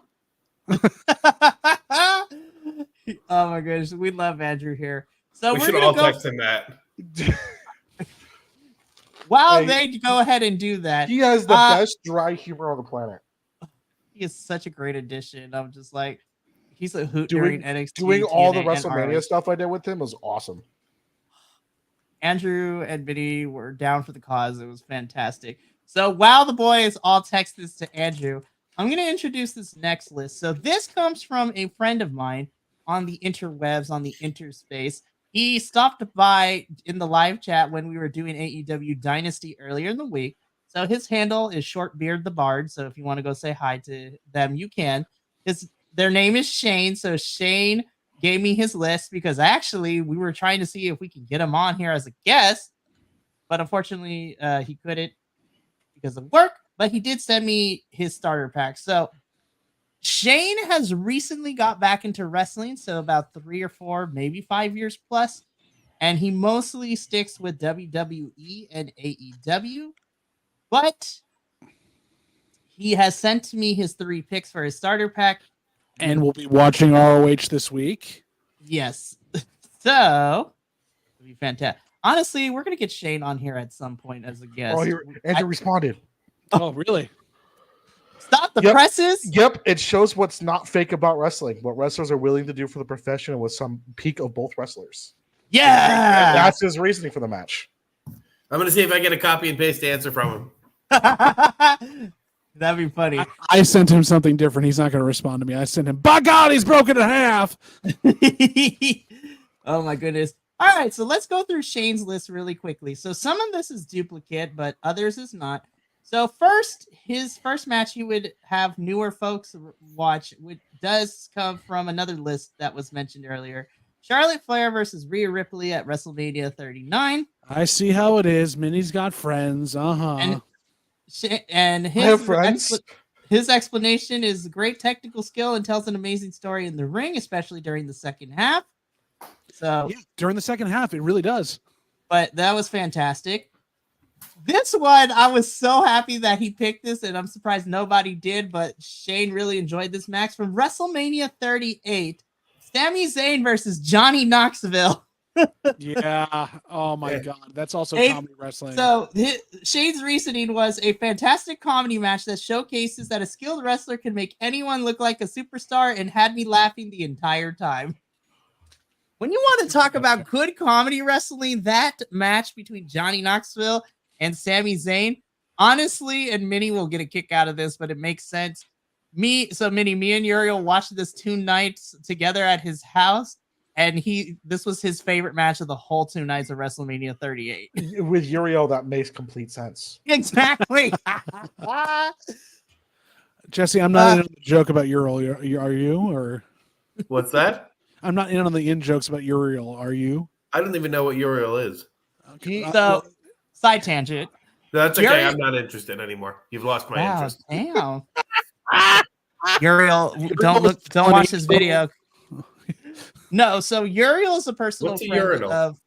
Oh my goodness, we love Andrew here. So we should all text him that. While they go ahead and do that, he has the best dry humor on the planet. He is such a great addition. I'm just he's a hoot during NXT. Doing all the WrestleMania stuff I did with him was awesome. Andrew and Minnie were down for the cause. It was fantastic. So while the boys all text this to Andrew, I'm going to introduce this next list. So this comes from a friend of mine on the interwebs, on the interspace. He stopped by in the live chat when we were doing AEW Dynasty earlier in the week. So his handle is Shortbeard the Bard. So if you want to go say hi to them, you can. Their name is Shane. So Shane gave me his list because actually we were trying to see if we could get him on here as a guest, but unfortunately he couldn't because of work. But he did send me his starter pack. So Shane has recently got back into wrestling, so about 3 or 4, maybe 5 years plus, and he mostly sticks with WWE and AEW, but he has sent me his 3 picks for his starter pack. And we'll be watching ROH this week. Yes. So, it'll be fantastic. Honestly, we're going to get Shane on here at some point as a guest. Oh, Andrew responded. Oh, really? Stop the presses. Yep, it shows what's not fake about wrestling, what wrestlers are willing to do for the profession, with some peak of both wrestlers. Yeah. That's his reasoning for the match. I'm going to see if I get a copy and paste answer from him. That'd be funny. I sent him something different. He's not going to respond to me. I sent him, by God, he's broken in half. Oh, my goodness. All right, so let's go through Shane's list really quickly. So some of this is duplicate, but others is not. So first, his first match he would have newer folks watch, which does come from another list that was mentioned earlier. Charlotte Flair versus Rhea Ripley at WrestleMania 39. I see how it is. Minnie's got friends. Uh-huh. And his explanation is great technical skill and tells an amazing story in the ring, especially during the second half. So yeah, during the second half, it really does. But that was fantastic. This one, I was so happy that he picked this, and I'm surprised nobody did, but Shane really enjoyed this match from WrestleMania 38. Sami Zayn versus Johnny Knoxville. Yeah. Oh, my God. That's also comedy wrestling. So Shane's reasoning was a fantastic comedy match that showcases that a skilled wrestler can make anyone look like a superstar and had me laughing the entire time. When you want to talk about good comedy wrestling, that match between Johnny Knoxville and Sami Zayn, honestly, and Minnie will get a kick out of this, but it makes sense. Me and Uriel watched this 2 nights together at his house, and this was his favorite match of the whole 2 nights of WrestleMania 38. With Uriel, that makes complete sense. Exactly. Jesse, I'm not in on the joke about Uriel. Are you? Or what's that? I'm not in on the in-jokes about Uriel. Are you? I don't even know what Uriel is. So, side tangent. That's okay. I'm not interested anymore. You've lost my interest. Damn. Uriel, don't watch this video. No, so Uriel is a personal friend of.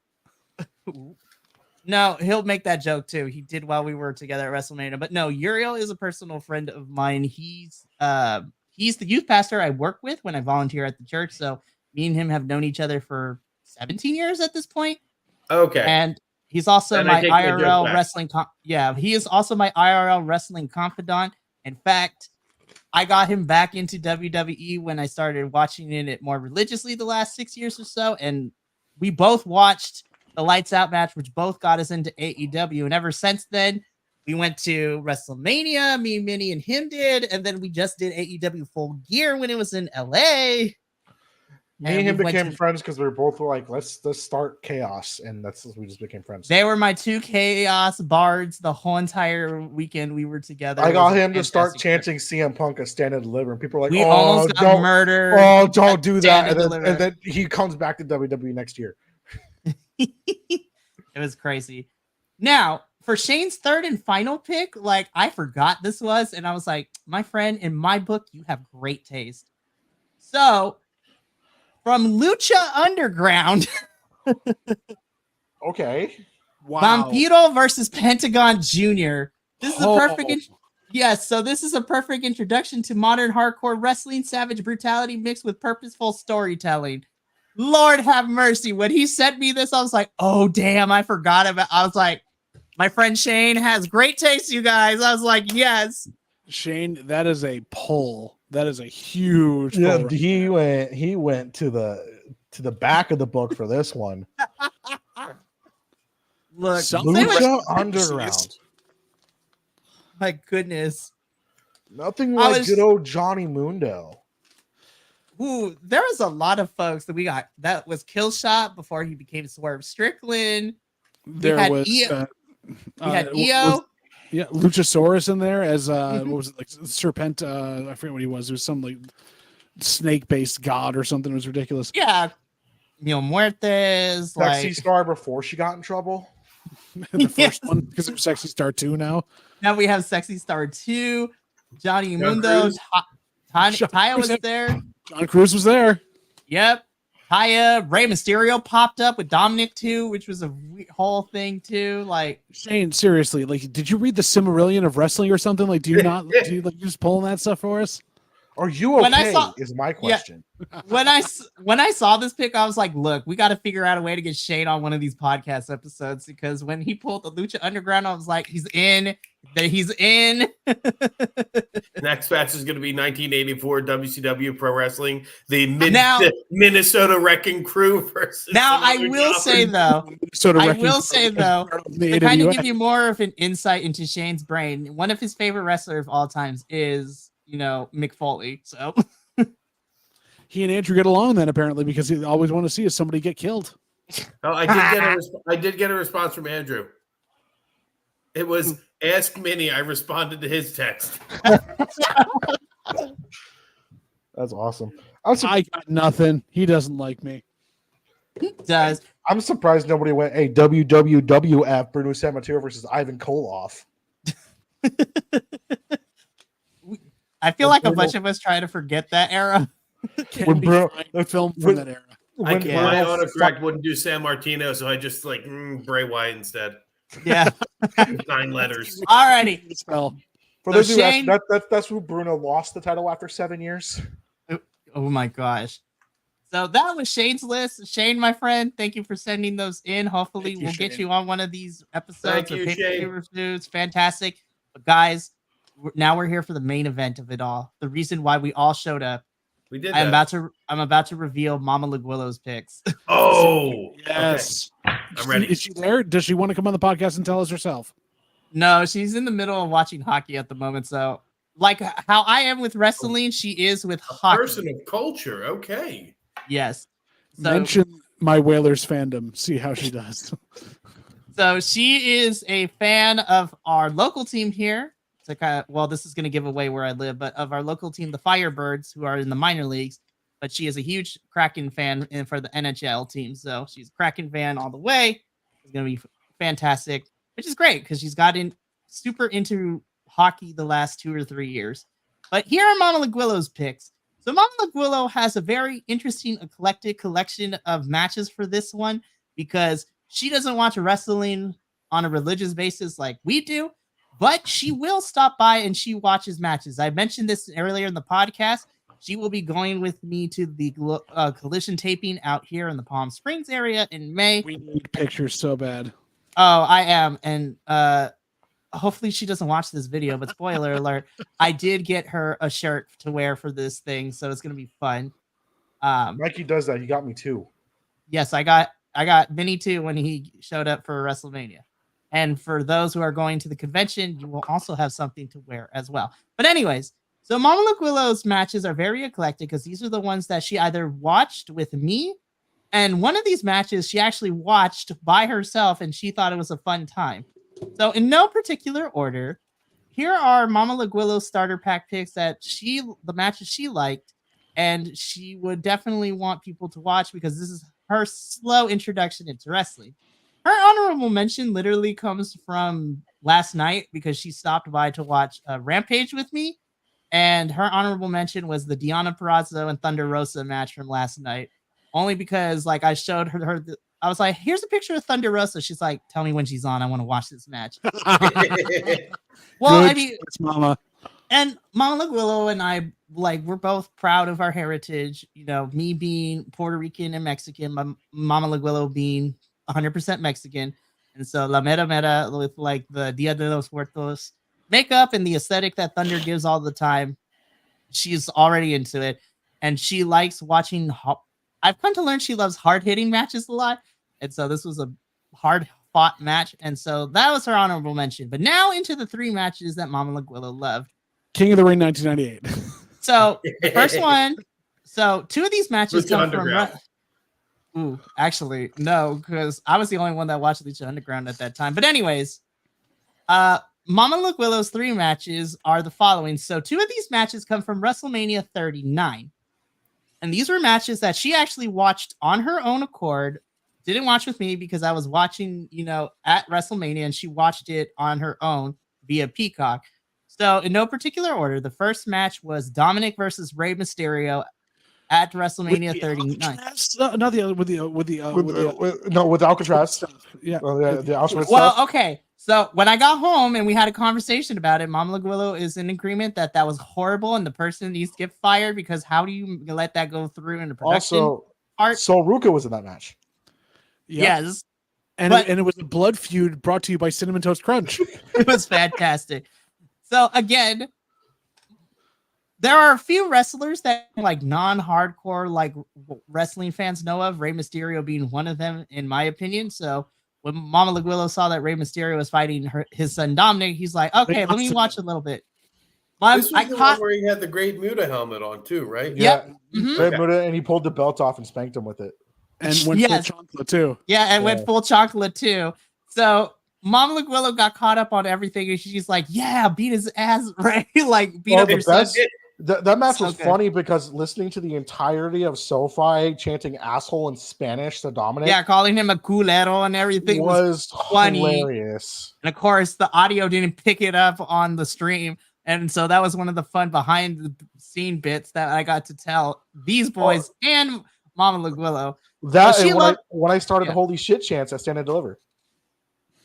No, he'll make that joke too. He did while we were together at WrestleMania. But no, Uriel is a personal friend of mine. He's the youth pastor I work with when I volunteer at the church. So me and him have known each other for 17 years at this point. Okay. And he's also my IRL wrestling. He is also my IRL wrestling confidant. In fact, I got him back into WWE when I started watching it more religiously the last 6 years or so. And we both watched the Lights Out match, which both got us into AEW. And ever since then, we went to WrestleMania, me, Minnie, and him did. And then we just did AEW Full Gear when it was in LA. Me and him became friends because we were both like, let's start Chaos. And we just became friends. They were my 2 Chaos bards the whole entire weekend we were together. I got him to start chanting CM Punk as Stand and Deliver. And people were like, we almost got murdered. Oh, don't do that. And then he comes back to WWE next year. It was crazy. Now, for Shane's third and final pick, like, I forgot this was, and I was like, my friend, in my book, you have great taste. So, from Lucha Underground. Okay. Wow. Vampiro versus Pentagon Jr. This is a perfect yes, so this is a perfect introduction to modern hardcore wrestling, savage brutality mixed with purposeful storytelling. Lord have mercy. When he sent me this, I was like, oh, damn, I forgot about I was like, my friend Shane has great taste, you guys. I was like, yes. Shane, that is a pull. That is a huge pull. Yeah, he went to the back of the book for this one. Look, Lucha Underground. My goodness. Nothing like good old Johnny Mundo. Ooh, there was a lot of folks that we got. That was Killshot before he became Swerve Strickland. There was EO. We had EO. Luchasaurus in there as what was it, like Serpent? I forget what he was. It was some like snake-based god or something. It was ridiculous. Yeah. Mil Muertes. Sexy Star before she got in trouble. The first one, because it was Sexy Star 2 now. Now we have Sexy Star 2. Johnny John Mundo. Cruz. Taya was there. John Cruz was there. Yep. Taya. Rey Mysterio popped up with Dominic too, which was a whole thing too. Like, Shane, seriously, like, did you read the Silmarillion of wrestling or something? Like, do you not? Do you like you just pulling that stuff for us? Are you okay? When I saw- is my question. when I saw this pick, I was like, look, we got to figure out a way to get Shane on one of these podcast episodes, because when he pulled the Lucha Underground, I was like, he's in. Next match is going to be 1984 WCW Pro Wrestling, the Now- Minnesota Wrecking Crew versus. Now some I other will jobbers. say though, Sort of I wrecking will say though, the to kind of AWS. give you more of an insight into Shane's brain, one of his favorite wrestlers of all times is, Mick Foley. So He and Andrew get along then, apparently, because he always want to see is somebody get killed. Oh, I did get a response from Andrew. It was Ask Minnie. I responded to his text. That's awesome. I got nothing. He doesn't like me. he does. I'm surprised nobody went, hey, WWWF Bruno Sammartino versus Ivan Koloff. I feel like a bunch of us try to forget that era. Can When we Bro- find a film from when- that era? My Bruno autocorrect wouldn't do San Martino, so I just like Bray Wyatt instead. Yeah. 9 letters. Alrighty. Spell. For So those of you Shane- that's who Bruno lost the title after 7 years. Oh my gosh. So that was Shane's list. Shane, my friend, thank you for sending those in. Hopefully Thank you, we'll get Shane. you on one of these episodes Thank of you, pay-per-view Shane. reviews. Fantastic. But guys, now we're here for the main event of it all. The reason why we all showed up. We did I'm that. about to reveal Mama Laguillo's picks. Oh, Yes. okay. I'm ready. Is she there? Does she want to come on the podcast and tell us herself? No, she's in the middle of watching hockey at the moment. So, like how I am with wrestling, she is with hockey. Person of culture. Okay. Yes. So, Mention my Whalers fandom. See how she does. So she is a fan of our local team here. To kind of, this is going to give away where I live, but of our local team, the Firebirds, who are in the minor leagues. But she is a huge Kraken fan for the NHL team. So she's a Kraken fan all the way. It's going to be fantastic, which is great because she's gotten super into hockey the last 2 or 3 years. But here are Mama Laguillo's picks. So Mama Laguillo has a very interesting eclectic collection of matches for this one because she doesn't watch wrestling on a religious basis like we do, but she will stop by and she watches matches. I mentioned this earlier in the podcast. She will be going with me to the collision taping out here in the Palm Springs area in May. We need pictures so bad. Oh, I am. And hopefully she doesn't watch this video, but spoiler alert, I did get her a shirt to wear for this thing, so it's going to be fun. Mikey does that. He got me too. Yes, I got Vinny too when he showed up for WrestleMania. And for those who are going to the convention, you will also have something to wear as well. But anyways, so Mama Laguillo's matches are very eclectic because these are the ones that she either watched with me, and one of these matches she actually watched by herself and she thought it was a fun time. So in no particular order, here are Mama Laguillo's starter pack picks that the matches she liked, and she would definitely want people to watch because this is her slow introduction into wrestling. Her honorable mention literally comes from last night because she stopped by to watch Rampage with me. And her honorable mention was the Deonna Purrazzo and Thunder Rosa match from last night. Only because I showed her I was like, here's a picture of Thunder Rosa. She's like, tell me when she's on. I want to watch this match. Well, Good I mean, choice, Mama. and Mama Laguillo and I, we're both proud of our heritage. Me being Puerto Rican and Mexican, Mama Laguillo being 100% Mexican. And so La Mera Mera with the Dia de los Muertos makeup and the aesthetic that Thunder gives all the time. She's already into it. And she likes watching. I've come to learn she loves hard-hitting matches a lot. And so this was a hard-fought match. And so that was her honorable mention. But now into the 3 matches that Mama Laguillo loved. King of the Ring 1998. So the first one. So 2 of these matches Lucha come Underground. from. Actually, no, because I was the only one that watched Lucha Underground at that time. But anyways, Mama Laguillo's 3 matches are the following. So 2 of these matches come from WrestleMania 39. And these were matches that she actually watched on her own accord. Didn't watch with me because I was watching, at WrestleMania, and she watched it on her own via Peacock. So in no particular order, the first match was Dominic versus Rey Mysterio at WrestleMania 39. Not the other with Alcatraz. Yeah. The Alcatraz Well, stuff. okay. So when I got home and we had a conversation about it, Mama Laguillo is in agreement that was horrible and the person needs to get fired, because how do you let that go through in the production Also, part? Sol Ruka was in that match. Yep. Yes. And it was a blood feud brought to you by Cinnamon Toast Crunch. It was fantastic. So again, there are a few wrestlers that like non-hardcore like wrestling fans know of, Rey Mysterio being one of them, in my opinion. So when Mama Laguillo saw that Rey Mysterio was fighting his son Dominic, he's like, okay, let me watch a little bit. This was the one where he had the Great Muta helmet on too, right? Yep. Great Muta, and he pulled the belt off and spanked him with it. And went full chocolate too. Yeah, and went full chocolate too. So Mama Laguillo got caught up on everything, and she's like, yeah, beat his ass, right? Like, beat up your son. That match was funny because listening to the entirety of SoFi chanting asshole in Spanish to Dominic. Yeah, calling him a culero and everything was funny. Hilarious. And of course, the audio didn't pick it up on the stream. And so that was one of the fun behind the scene bits that I got to tell these boys and Mama Laguillo. That and when I started holy shit chants at Stand and Deliver.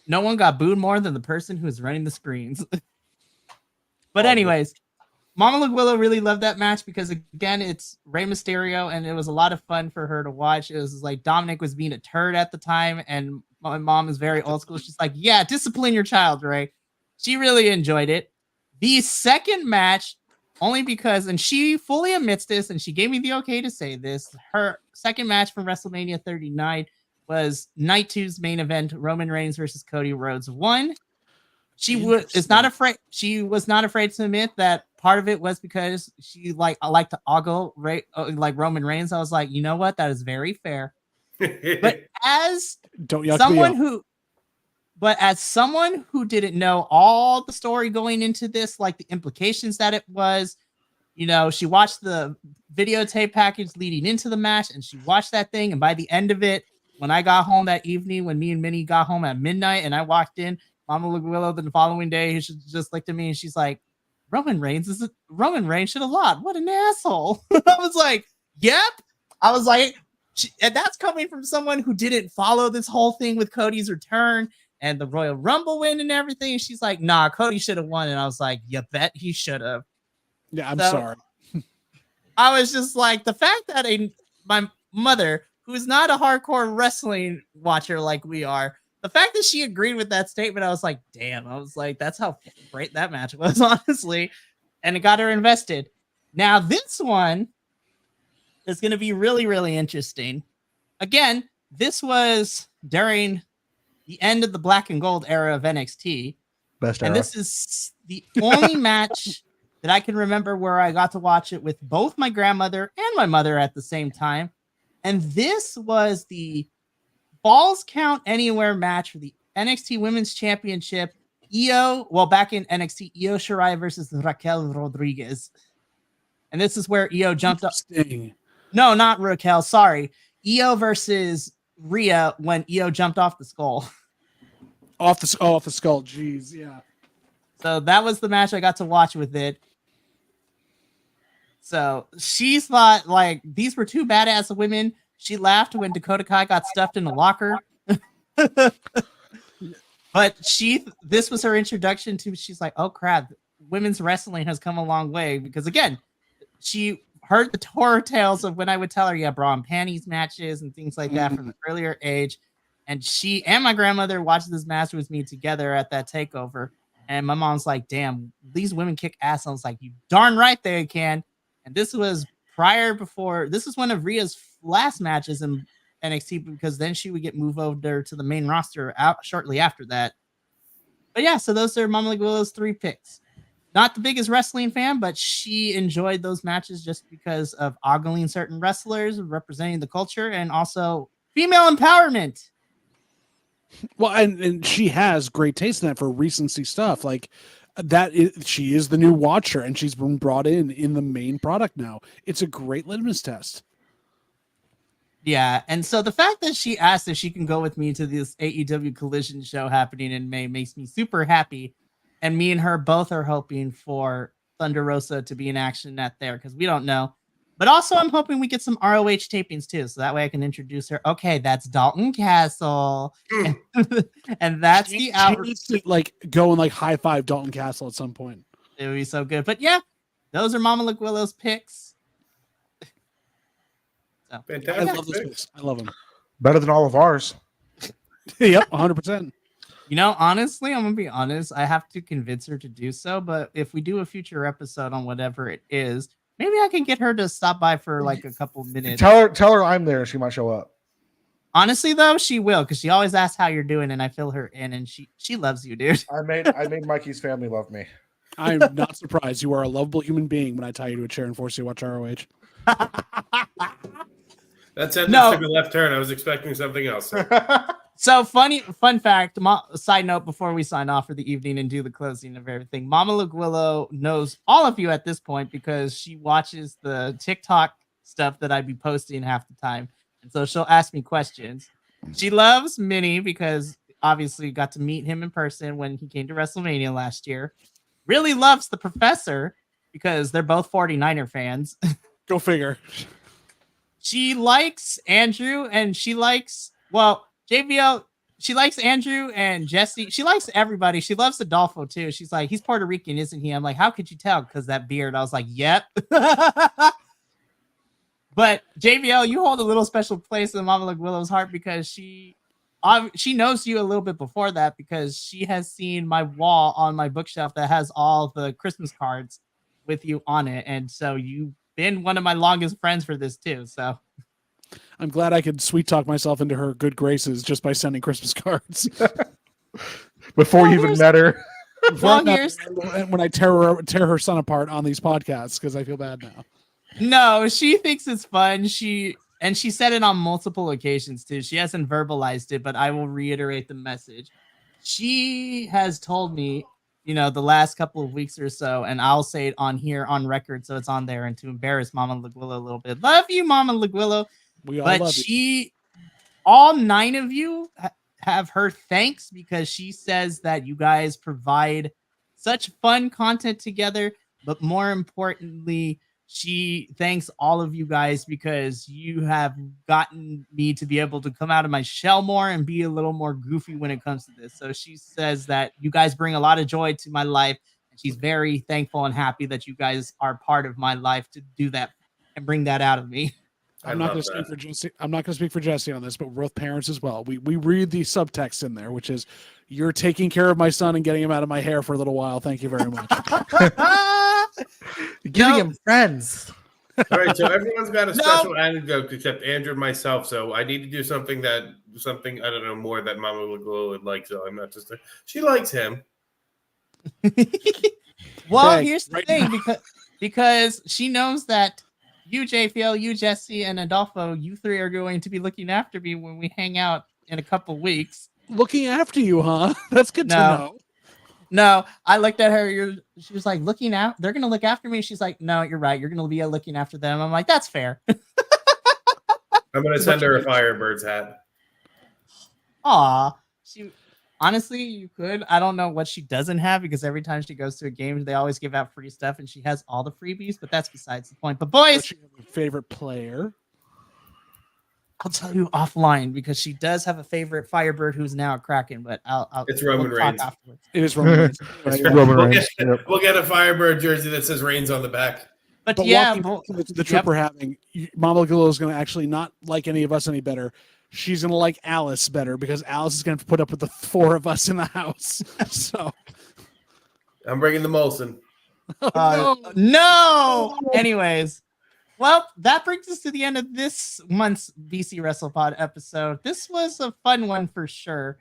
No one got booed more than the person who was running the screens. But anyways, Mama Laguillo really loved that match because, again, it's Rey Mysterio, and it was a lot of fun for her to watch. It was like Dominic was being a turd at the time, and my mom is very old school. She's like, yeah, discipline your child, Rey. She really enjoyed it. The second match, only because, and she fully admits this, and she gave me the okay to say this, her second match from WrestleMania 39 was Night 2's main event, Roman Reigns versus Cody Rhodes 1. She was not afraid to admit that part of it was because she liked to ogle like Roman Reigns. I was like, you know what? That is very fair. But as someone who didn't know all the story going into this, like the implications that it was, she watched the videotape package leading into the match, and she watched that thing. And by the end of it, when I got home that evening, when me and Minnie got home at midnight and I walked in, Mama Laguillo the following day, she just looked at me and she's like, Roman Reigns should have lost. What an asshole. I was like, yep. I was like, and that's coming from someone who didn't follow this whole thing with Cody's return and the Royal Rumble win and everything. And she's like, nah, Cody should have won. And I was like, you bet he should have. Yeah, I'm sorry. I was just like, the fact that my mother, who is not a hardcore wrestling watcher like we are, the fact that she agreed with that statement, I was like, damn. I was like, that's how great that match was, honestly. And it got her invested. Now, this one is going to be really, really interesting. Again, this was during the end of the black and gold era of NXT. Best era. And this is the only match that I can remember where I got to watch it with both my grandmother and my mother at the same time. And this was the Falls Count Anywhere match for the NXT Women's Championship. Back in NXT, Io Shirai versus Raquel Rodriguez. And this is where Io jumped up. No, not Raquel. Sorry. Io versus Rhea when Io jumped off the skull. Off the skull. Jeez, yeah. So that was the match I got to watch with it. So she thought like these were two badass women. She laughed when Dakota Kai got stuffed in the locker. But this was her introduction to, she's like, oh crap, women's wrestling has come a long way. Because again, she heard the horror tales of when I would tell her, yeah, bra and panties matches and things like that from an earlier age. And she and my grandmother watched this match with me together at that takeover. And my mom's like, damn, these women kick ass. I was like, you darn right they can. And this was this is one of Rhea's last matches in NXT, because then she would get moved over to the main roster shortly after that. But yeah, so those are Mama Laguillo's 3 picks. Not the biggest wrestling fan, but she enjoyed those matches just because of ogling certain wrestlers, representing the culture, and also female empowerment. Well, and she has great taste in that for recency stuff. Like she is the new watcher, and she's been brought in the main product now. It's a great litmus test. Yeah, and so the fact that she asked if she can go with me to this AEW Collision show happening in May makes me super happy. And me and her both are hoping for Thunder Rosa to be in action at there because we don't know. But also, I'm hoping we get some ROH tapings too, so that way I can introduce her. Okay, that's Dalton Castle, and that's the out. To, like go and like high five Dalton Castle at some point. It would be so good. But yeah, those are Mama Laguillow's picks. So, Fantastic. I love this picks. I love them. Better than all of ours. Yep, 100%. You know, honestly, I'm gonna be honest. I have to convince her to do so. But if we do a future episode on whatever it is, maybe I can get her to stop by for like a couple minutes. Tell her I'm there. She might show up. Honestly, though, she will because she always asks how you're doing, and I fill her in, and she loves you, dude. I made Mikey's family love me. I'm not surprised. You are a lovable human being when I tie you to a chair and force you to watch ROH. That sentence took a left turn. I was expecting something else. So fun fact, side note before we sign off for the evening and do the closing of everything. Mama Laguillo knows all of you at this point because she watches the TikTok stuff that I'd be posting half the time. And so she'll ask me questions. She loves Minnie because obviously got to meet him in person when he came to WrestleMania last year. Really loves the professor because they're both 49er fans. Go figure. She likes Andrew and she likes, JBL, she likes Andrew and Jesse. She likes everybody. She loves Adolfo too. She's like, he's Puerto Rican, isn't he? I'm like, how could you tell? Because that beard. I was like, yep. But JBL, you hold a little special place in Mama Laguillow's heart because she knows you a little bit before that because she has seen my wall on my bookshelf that has all the Christmas cards with you on it. And so you've been one of my longest friends for this too. So I'm glad I could sweet talk myself into her good graces just by sending Christmas cards. Before you even met her. When I tear her son apart on these podcasts because I feel bad now. No, she thinks it's fun. She said it on multiple occasions too. She hasn't verbalized it, but I will reiterate the message. She has told me, the last couple of weeks or so, and I'll say it on here on record so it's on there and to embarrass Mama Laguillo a little bit. Love you, Mama Laguillo. We all love you. All 9 of you have her thanks because she says that you guys provide such fun content together, but more importantly, she thanks all of you guys because you have gotten me to be able to come out of my shell more and be a little more goofy when it comes to this. So she says that you guys bring a lot of joy to my life. And she's very thankful and happy that you guys are part of my life to do that and bring that out of me. I'm not going to speak for Jesse. I'm not going to speak for Jesse on this, but we're both parents as well. We read the subtext in there, which is you're taking care of my son and getting him out of my hair for a little while. Thank you very much. Giving him friends. All right, so everyone's got a special anecdote except Andrew and myself. So I need to do something I don't know more that Mama Laguillo would like. So I'm not just she likes him. Well, here's the thing because she knows that you, JPL, you, Jesse, and Adolfo, you 3 are going to be looking after me when we hang out in a couple weeks. Looking after you, huh? That's good to know. No, I looked at her. She was like, looking out. They're going to look after me. She's like, no, you're right. You're going to be looking after them. I'm like, that's fair. I'm going to send her a Firebird's hat. Aw. Honestly, you could. I don't know what she doesn't have because every time she goes to a game, they always give out free stuff and she has all the freebies, but that's besides the point. But boys, she have a favorite player? I'll tell you offline because she does have a favorite Firebird who's now a Kraken, but it's Roman Reigns. Afterwards. It is Roman Reigns. We'll get a Firebird jersey that says Reigns on the back. But yeah, the trip we're having, Mama Laguillo is going to actually not like any of us any better. She's going to like Alice better because Alice is going to put up with the 4 of us in the house. So I'm bringing the Molson. No. Anyways, well, that brings us to the end of this month's BC WrestlePod episode. This was a fun one for sure.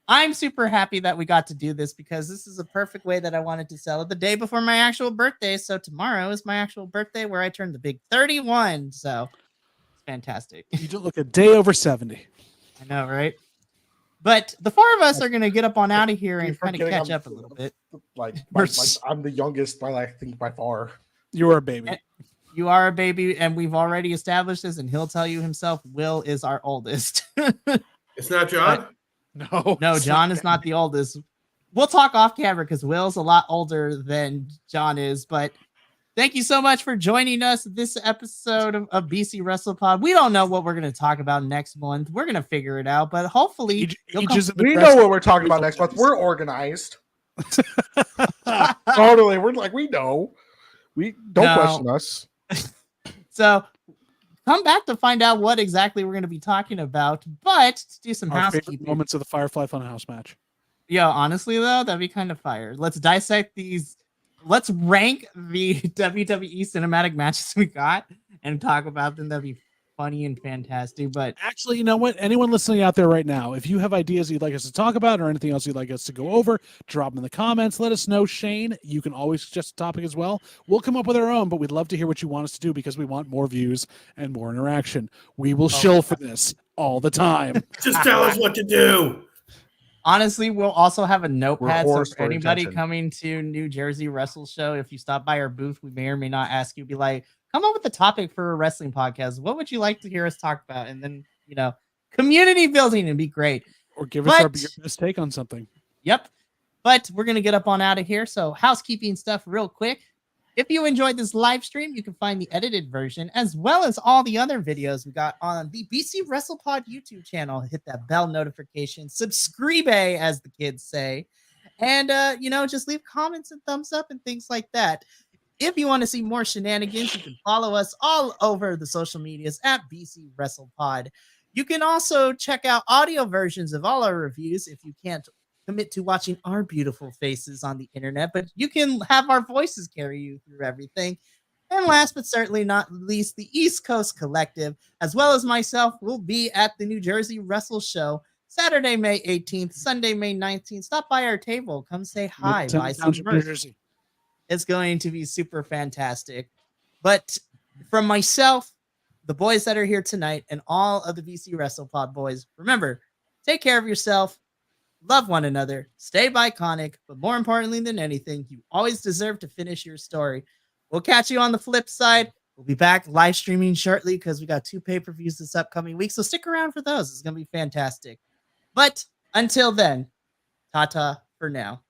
I'm super happy that we got to do this because this is a perfect way that I wanted to sell it the day before my actual birthday. So tomorrow is my actual birthday where I turn the big 31. So fantastic. You don't look a day over 70. I know, right? But the 4 of us are going to get up on out of here and kind of catch up a little bit. I'm the youngest by I think by far. You're a baby. You are a baby, and we've already established this, and he'll tell you himself. Will is our oldest. It's not John. No, John is not the oldest. We'll talk off camera because Will's a lot older than John is. But thank you so much for joining us this episode of BC WrestlePod. We don't know what we're going to talk about next month. We're going to figure it out, but hopefully we know what we're talking about next month. We're organized. Totally. We're like, we know. We don't question us. So come back to find out what exactly we're going to be talking about. But to do some housekeeping moments of the Firefly Funhouse match. Yeah, honestly though, that'd be kind of fire. Let's dissect these. Let's rank the WWE cinematic matches we got and talk about them. That'd be funny and fantastic. But actually, you know what? Anyone listening out there right now, if you have ideas you'd like us to talk about or anything else you'd like us to go over, drop them in the comments. Let us know. Shane, you can always suggest a topic as well. We'll come up with our own, but we'd love to hear what you want us to do because we want more views and more interaction. We will shill for this all the time. Just tell us what to do. Honestly, we'll also have a notepad so for anybody coming to New Jersey Wrestle Show. If you stop by our booth, we may or may not ask you, be like, come up with a topic for a wrestling podcast. What would you like to hear us talk about? And then, community building would be great. Or give us our best take on something. Yep. But we're going to get up on out of here. So housekeeping stuff real quick. If you enjoyed this live stream, you can find the edited version as well as all the other videos we got on the BC WrestlePod YouTube channel. Hit that bell notification, subscribe, as the kids say, and just leave comments and thumbs up and things like that. If you want to see more shenanigans, you can follow us all over the social medias at BC WrestlePod. You can also check out audio versions of all our reviews if you can't commit to watching our beautiful faces on the internet, but you can have our voices carry you through everything. And last but certainly not least, the East Coast Collective, as well as myself, will be at the New Jersey Wrestle Show Saturday, May 18th, Sunday, May 19th. Stop by our table. Come say hi. Buy some merch. It's going to be super fantastic. But from myself, the boys that are here tonight, and all of the BC WrestlePod boys, remember, take care of yourself. Love one another, stay Bi-Conic, but more importantly than anything, you always deserve to finish your story. We'll catch you on the flip side. We'll be back live streaming shortly because we got 2 pay-per-views this upcoming week, so stick around for those. It's going to be fantastic. But until then, ta-ta for now.